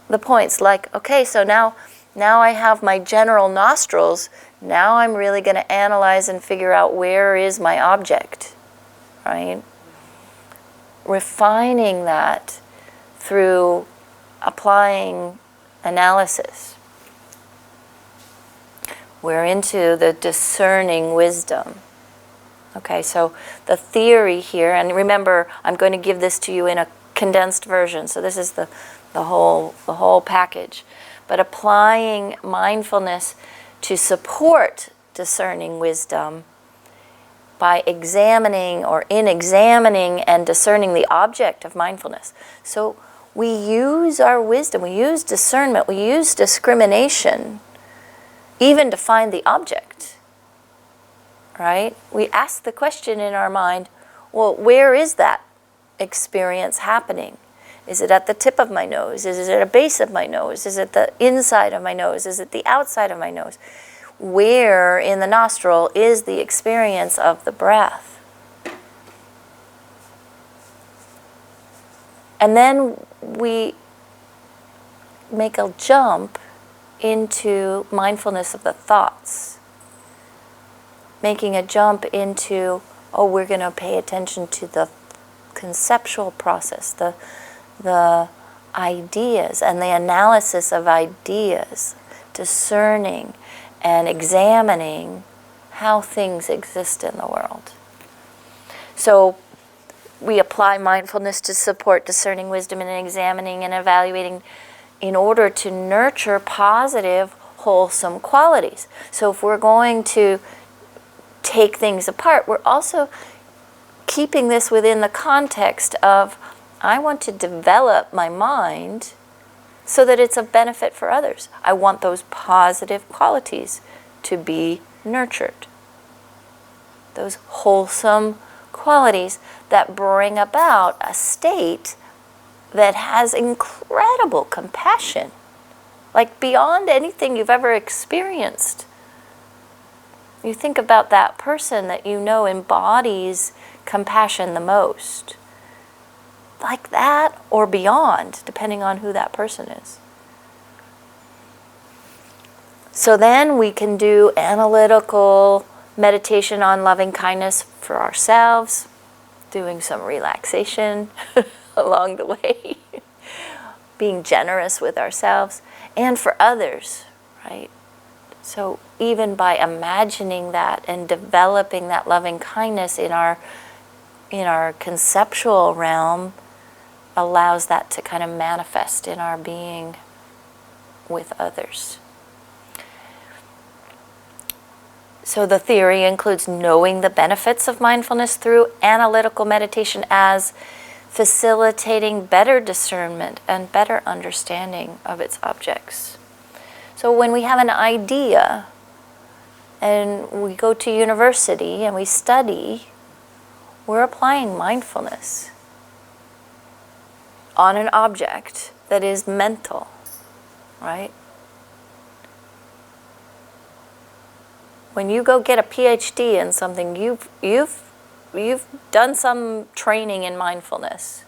the points. Like, okay, so now I have my general nostrils. Now I'm really going to analyze and figure out where is my object, right? Refining that through applying analysis. We're into the discerning wisdom. Okay, so the theory here, and remember, I'm going to give this to you in a condensed version, so this is the whole package. But applying mindfulness to support discerning wisdom by examining or in examining and discerning the object of mindfulness. So we use our wisdom, we use discernment, we use discrimination even to find the object, right? We ask the question in our mind, well, where is that experience happening? Is it at the tip of my nose? Is it at the base of my nose? Is it the inside of my nose? Is it the outside of my nose? Where in the nostril is the experience of the breath? And then we make a jump into mindfulness of the thoughts. Making a jump into, we're going to pay attention to the conceptual process, the ideas and the analysis of ideas, discerning and examining how things exist in the world. So we apply mindfulness to support discerning wisdom and examining and evaluating in order to nurture positive, wholesome qualities. So if we're going to take things apart, we're also keeping this within the context of, I want to develop my mind so that it's of benefit for others. I want those positive qualities to be nurtured. Those wholesome qualities that bring about a state that has incredible compassion, like beyond anything you've ever experienced. You think about that person that you know embodies compassion the most. Like that or beyond, depending on who that person is. So then we can do analytical meditation on loving kindness for ourselves, doing some relaxation along the way, being generous with ourselves and for others, right? So even by imagining that and developing that loving kindness in our conceptual realm allows that to kind of manifest in our being with others. So the theory includes knowing the benefits of mindfulness through analytical meditation as facilitating better discernment and better understanding of its objects. So when we have an idea and we go to university and we study, we're applying mindfulness on an object that is mental, right? When you go get a PhD in something, you've done some training in mindfulness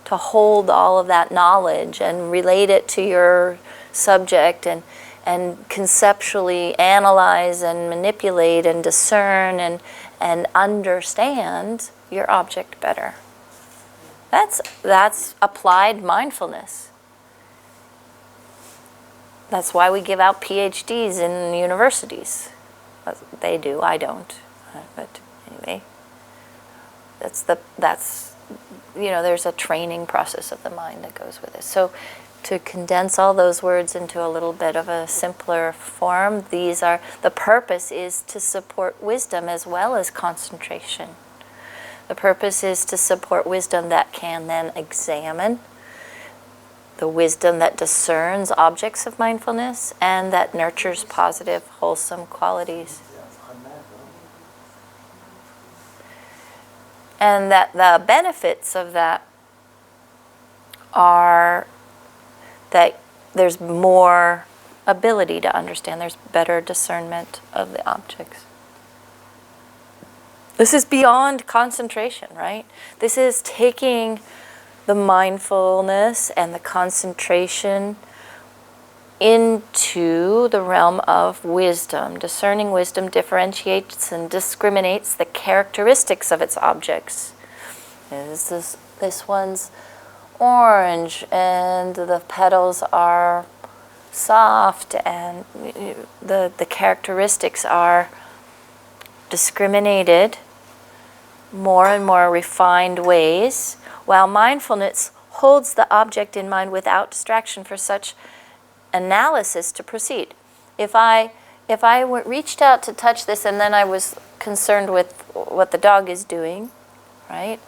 to hold all of that knowledge and relate it to your subject and conceptually analyze and manipulate and discern and understand your object better. That's applied mindfulness. That's why we give out PhDs in universities. They do, I don't. But anyway, that's there's a training process of the mind that goes with it. So to condense all those words into a little bit of a simpler form, the purpose is to support wisdom as well as concentration. The purpose is to support wisdom that can then examine, the wisdom that discerns objects of mindfulness, and that nurtures positive, wholesome qualities. And that the benefits of that are that there's more ability to understand, there's better discernment of the objects. This is beyond concentration, right? This is taking the mindfulness and the concentration into the realm of wisdom. Discerning wisdom differentiates and discriminates the characteristics of its objects. This one's orange and the petals are soft and the characteristics are discriminated more and more refined ways, while mindfulness holds the object in mind without distraction for such analysis to proceed. If I reached out to touch this and then I was concerned with what the dog is doing, right,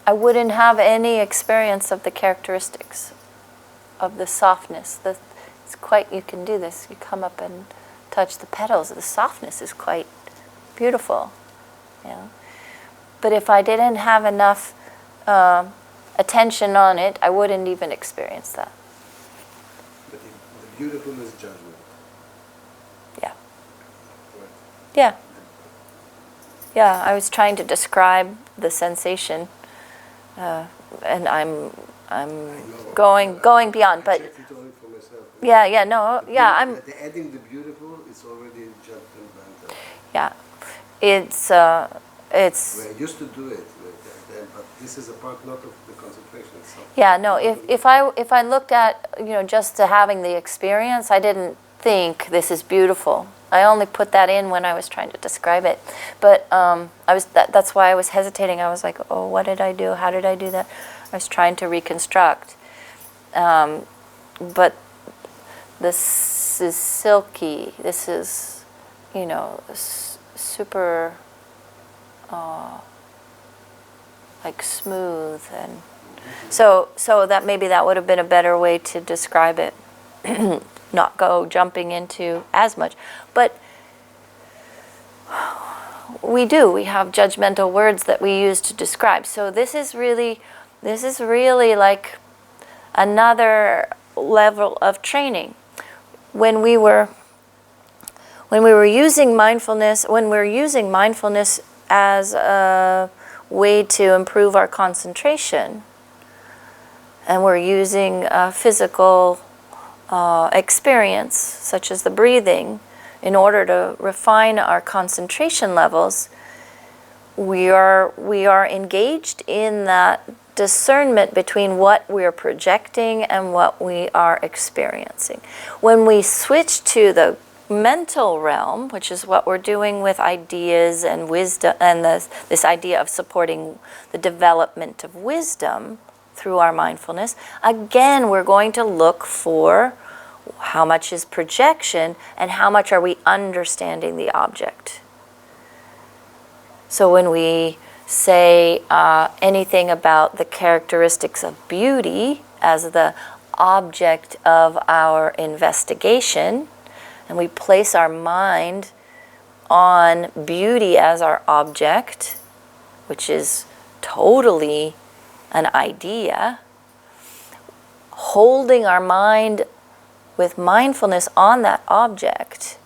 I wouldn't have any experience of the characteristics, of the softness. It's quite, you can do this. You come up and touch the petals. The softness is quite beautiful. Yeah. But if I didn't have enough attention on it, I wouldn't even experience that. But the beautiful is judgment. Yeah. Right. Yeah. Yeah, I was trying to describe the sensation, and I'm going beyond. But checked it only for myself. I'm Adding the beautiful is already judgment. Yeah, it's We're used to do it, but this is a part not of the concentration itself. yeah. No, if I looked at just to having the experience, I didn't think this is beautiful. I only put that in when I was trying to describe it. But that's why I was hesitating. I was like, oh, what did I do? How did I do that? I was trying to reconstruct. But this is silky. This is, super, like smooth, and so that maybe that would have been a better way to describe it. Not go jumping into as much, but we have judgmental words that we use to describe. So this is really like another level of training. When we're using mindfulness as a way to improve our concentration, and we're using physical experience, such as the breathing, in order to refine our concentration levels, we are engaged in that discernment between what we're projecting and what we are experiencing. When we switch to the mental realm, which is what we're doing with ideas and wisdom, and this idea of supporting the development of wisdom through our mindfulness, again, we're going to look for how much is projection and how much are we understanding the object. So when we say anything about the characteristics of beauty as the object of our investigation, and we place our mind on beauty as our object, which is totally an idea, holding our mind with mindfulness on that object,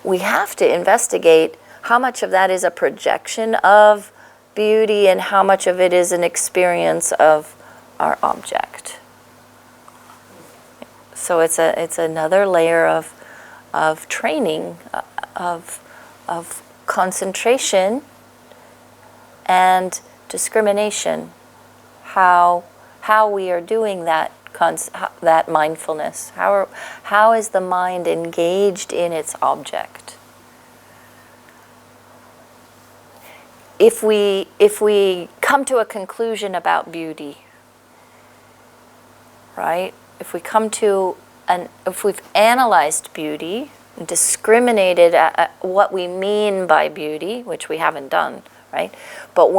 we have to investigate how much of that is a projection of beauty and how much of it is an experience of our object. So it's another layer of training, of concentration and discrimination, how we are doing that mindfulness. How is the mind engaged in its object? If we come to a conclusion about beauty, right? If we've analyzed beauty, discriminated at what we mean by beauty, which we haven't done, right? But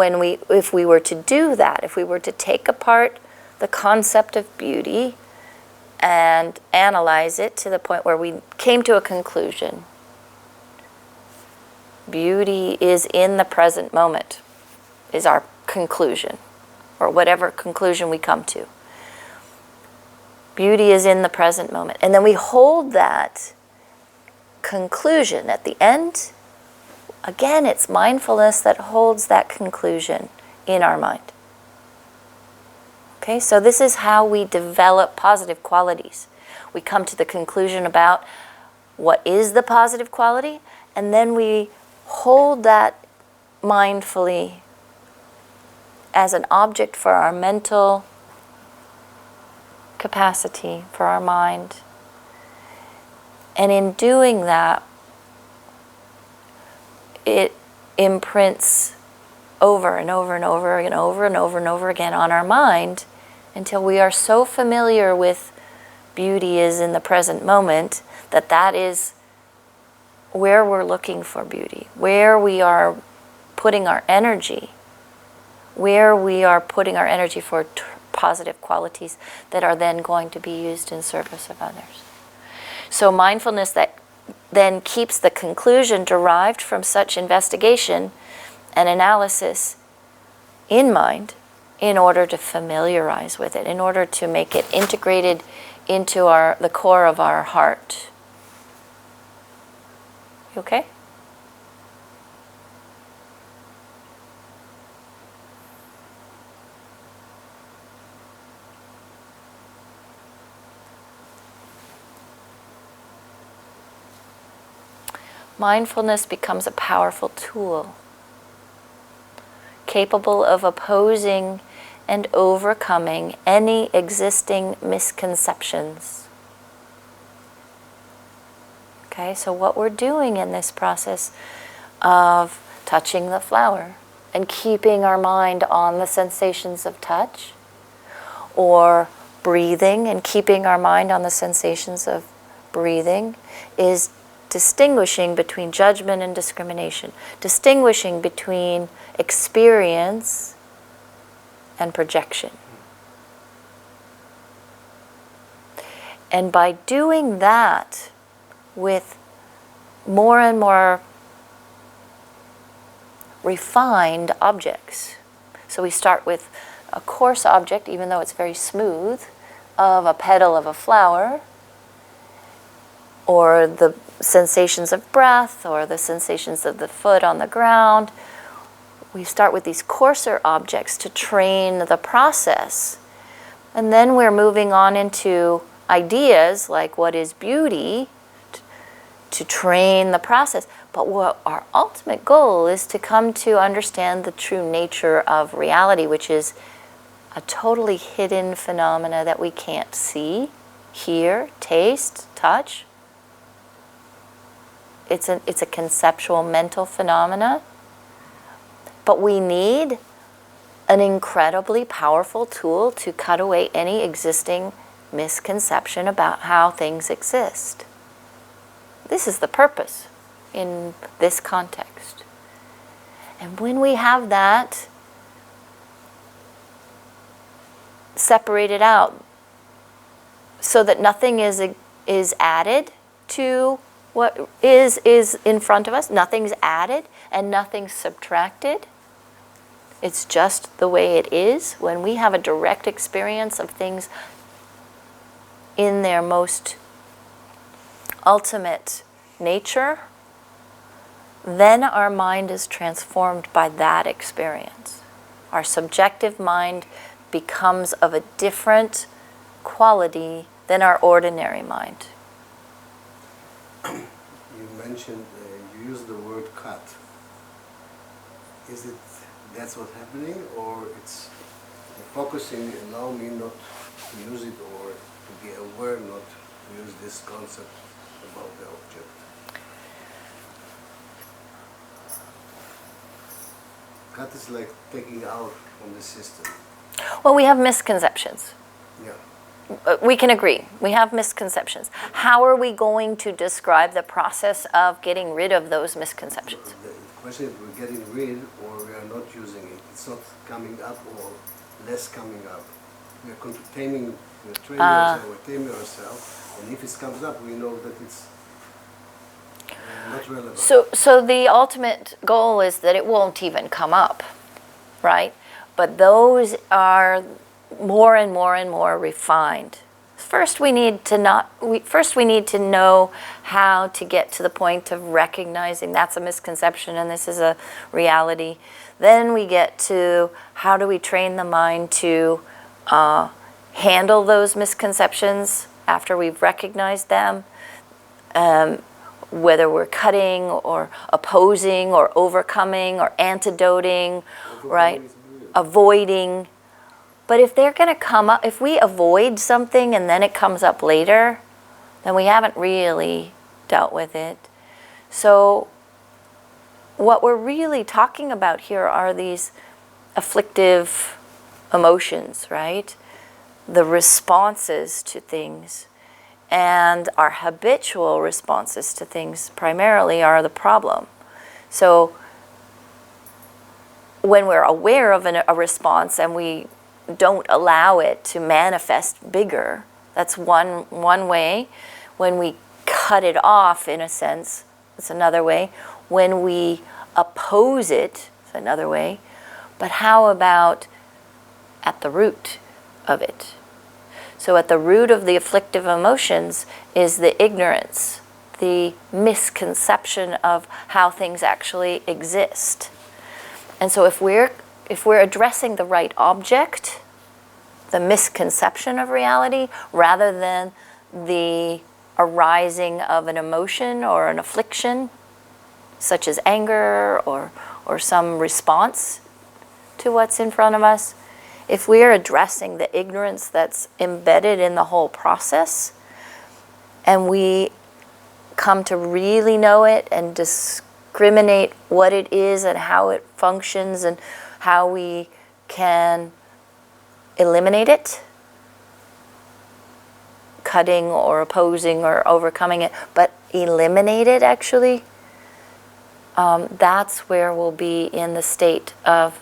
if we were to do that, if we were to take apart the concept of beauty and analyze it to the point where we came to a conclusion, beauty is in the present moment, is our conclusion, or whatever conclusion we come to. Beauty is in the present moment. And then we hold that conclusion at the end. Again, it's mindfulness that holds that conclusion in our mind. Okay, so this is how we develop positive qualities. We come to the conclusion about what is the positive quality, and then we hold that mindfully as an object for our mental capacity, for our mind. And in doing that, it imprints over and over and over and over and over and over again on our mind until we are so familiar with beauty is in the present moment that that is where we're looking for beauty, where we are putting our energy, where we are putting our energy for positive qualities that are then going to be used in service of others. So mindfulness that then keeps the conclusion derived from such investigation and analysis in mind in order to familiarize with it, in order to make it integrated into the core of our heart. You okay? Mindfulness becomes a powerful tool, capable of opposing and overcoming any existing misconceptions. Okay, so what we're doing in this process of touching the flower and keeping our mind on the sensations of touch, or breathing and keeping our mind on the sensations of breathing, is distinguishing between judgment and discrimination, distinguishing between experience and projection. And by doing that with more and more refined objects, so we start with a coarse object, even though it's very smooth, of a petal of a flower, or the sensations of breath, or the sensations of the foot on the ground. We start with these coarser objects to train the process. And then we're moving on into ideas like what is beauty, to train the process. But what our ultimate goal is to come to understand the true nature of reality, which is a totally hidden phenomena that we can't see, hear, taste, touch. It's a conceptual mental phenomena. But we need an incredibly powerful tool to cut away any existing misconception about how things exist. This is the purpose in this context. And when we have that separated out so that nothing is added to what is in front of us, nothing's added and nothing's subtracted, it's just the way it is. When we have a direct experience of things in their most ultimate nature, then our mind is transformed by that experience. Our subjective mind becomes of a different quality than our ordinary mind. You mentioned, you used the word cut. Is it that's what's happening, or it's focusing allow me not to use it, or to be aware not to use this concept about the object? Cut is like taking out from the system. Well, we have misconceptions. Yeah. We can agree. We have misconceptions. How are we going to describe the process of getting rid of those misconceptions? The question is we're getting rid or we are not using it. It's not coming up or less coming up. We are taming, we're training ourselves, we're taming ourselves, and if it comes up, we know that it's not relevant. So the ultimate goal is that it won't even come up, right? But those are more and more and more refined first we need to know how to get to the point of recognizing that's a misconception and this is a reality. Then we get to how do we train the mind to handle those misconceptions after we've recognized them, whether we're cutting or opposing or overcoming or antidoting, right? Avoiding. But if they're going to come up, if we avoid something and then it comes up later, then we haven't really dealt with it. So what we're really talking about here are these afflictive emotions, right? The responses to things. And our habitual responses to things primarily are the problem. So when we're aware of a response and we don't allow it to manifest bigger, that's one way. When we cut it off, in a sense, it's another way. When we oppose it, it's another way. But how about at the root of it? So at the root of the afflictive emotions is the ignorance, the misconception of how things actually exist. And so if we're addressing the right object, the misconception of reality, rather than the arising of an emotion or an affliction, such as anger or some response to what's in front of us, if we are addressing the ignorance that's embedded in the whole process, and we come to really know it and discriminate what it is and how it functions and how we can eliminate it, cutting or opposing or overcoming it, but eliminate it actually, that's where we'll be in the state of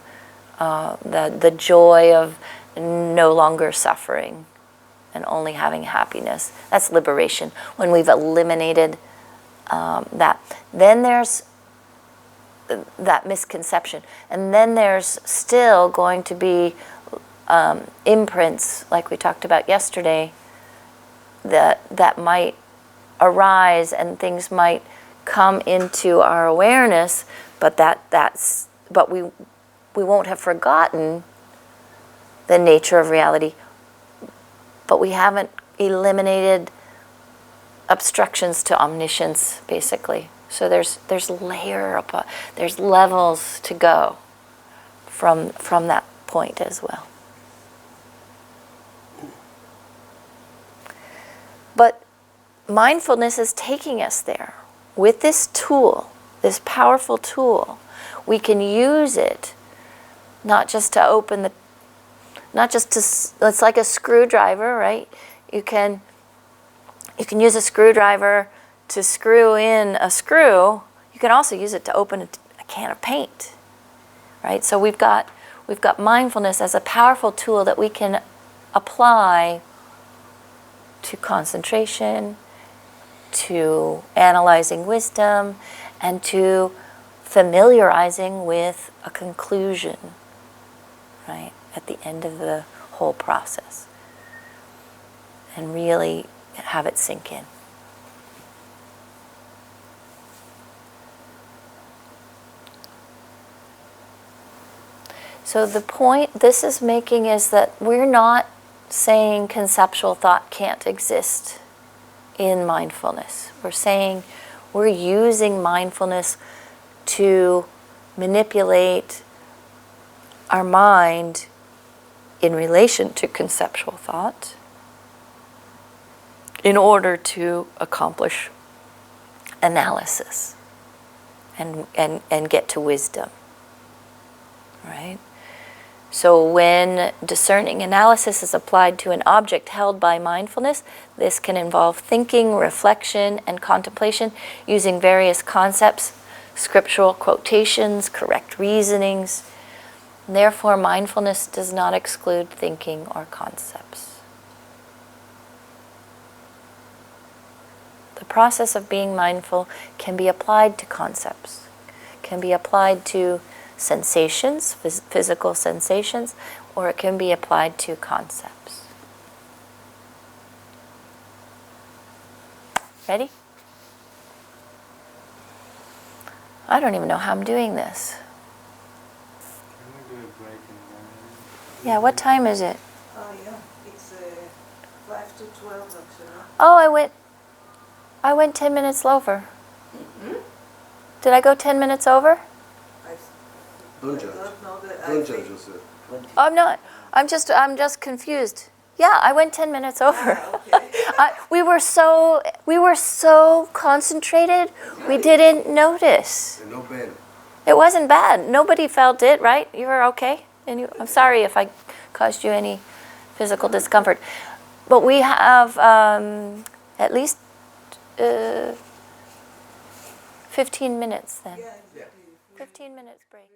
the joy of no longer suffering and only having happiness. That's liberation, when we've eliminated that. Then there's that misconception. And then there's still going to be imprints, like we talked about yesterday, that might arise and things might come into our awareness, but we won't have forgotten the nature of reality, but we haven't eliminated obstructions to omniscience, basically. So there's levels to go from that point as well. But mindfulness is taking us there. With this tool, this powerful tool, we can use it not just to open the, it's like a screwdriver, right? You can use a screwdriver to screw in a screw. You can also use it to open a can of paint, right? So we've got mindfulness as a powerful tool that we can apply to concentration, to analyzing wisdom, and to familiarizing with a conclusion, right, at the end of the whole process, and really have it sink in. So the point this is making is that we're not saying conceptual thought can't exist in mindfulness. We're saying we're using mindfulness to manipulate our mind in relation to conceptual thought in order to accomplish analysis and get to wisdom, right? So when discerning analysis is applied to an object held by mindfulness, this can involve thinking, reflection, and contemplation using various concepts, scriptural quotations, correct reasonings. Therefore, mindfulness does not exclude thinking or concepts. The process of being mindful can be applied to concepts, can be applied to sensations, physical sensations, or it can be applied to concepts. Ready? I don't even know how I'm doing this. Can we do a break and then? Yeah, what time is it? Oh, yeah, it's 5 to 12 actually. Oh, I went 10 minutes over. Did I go 10 minutes over? Don't I judge. don't know that. Don't judge yourself. I'm not. I'm just confused. Yeah, I went 10 minutes over. Okay. We were so concentrated, we didn't notice. And no bad. It wasn't bad. Nobody felt it, right? You were okay? And I'm sorry if I caused you any physical discomfort. But we have at least 15 minutes then. Yeah, exactly. 15 minutes break.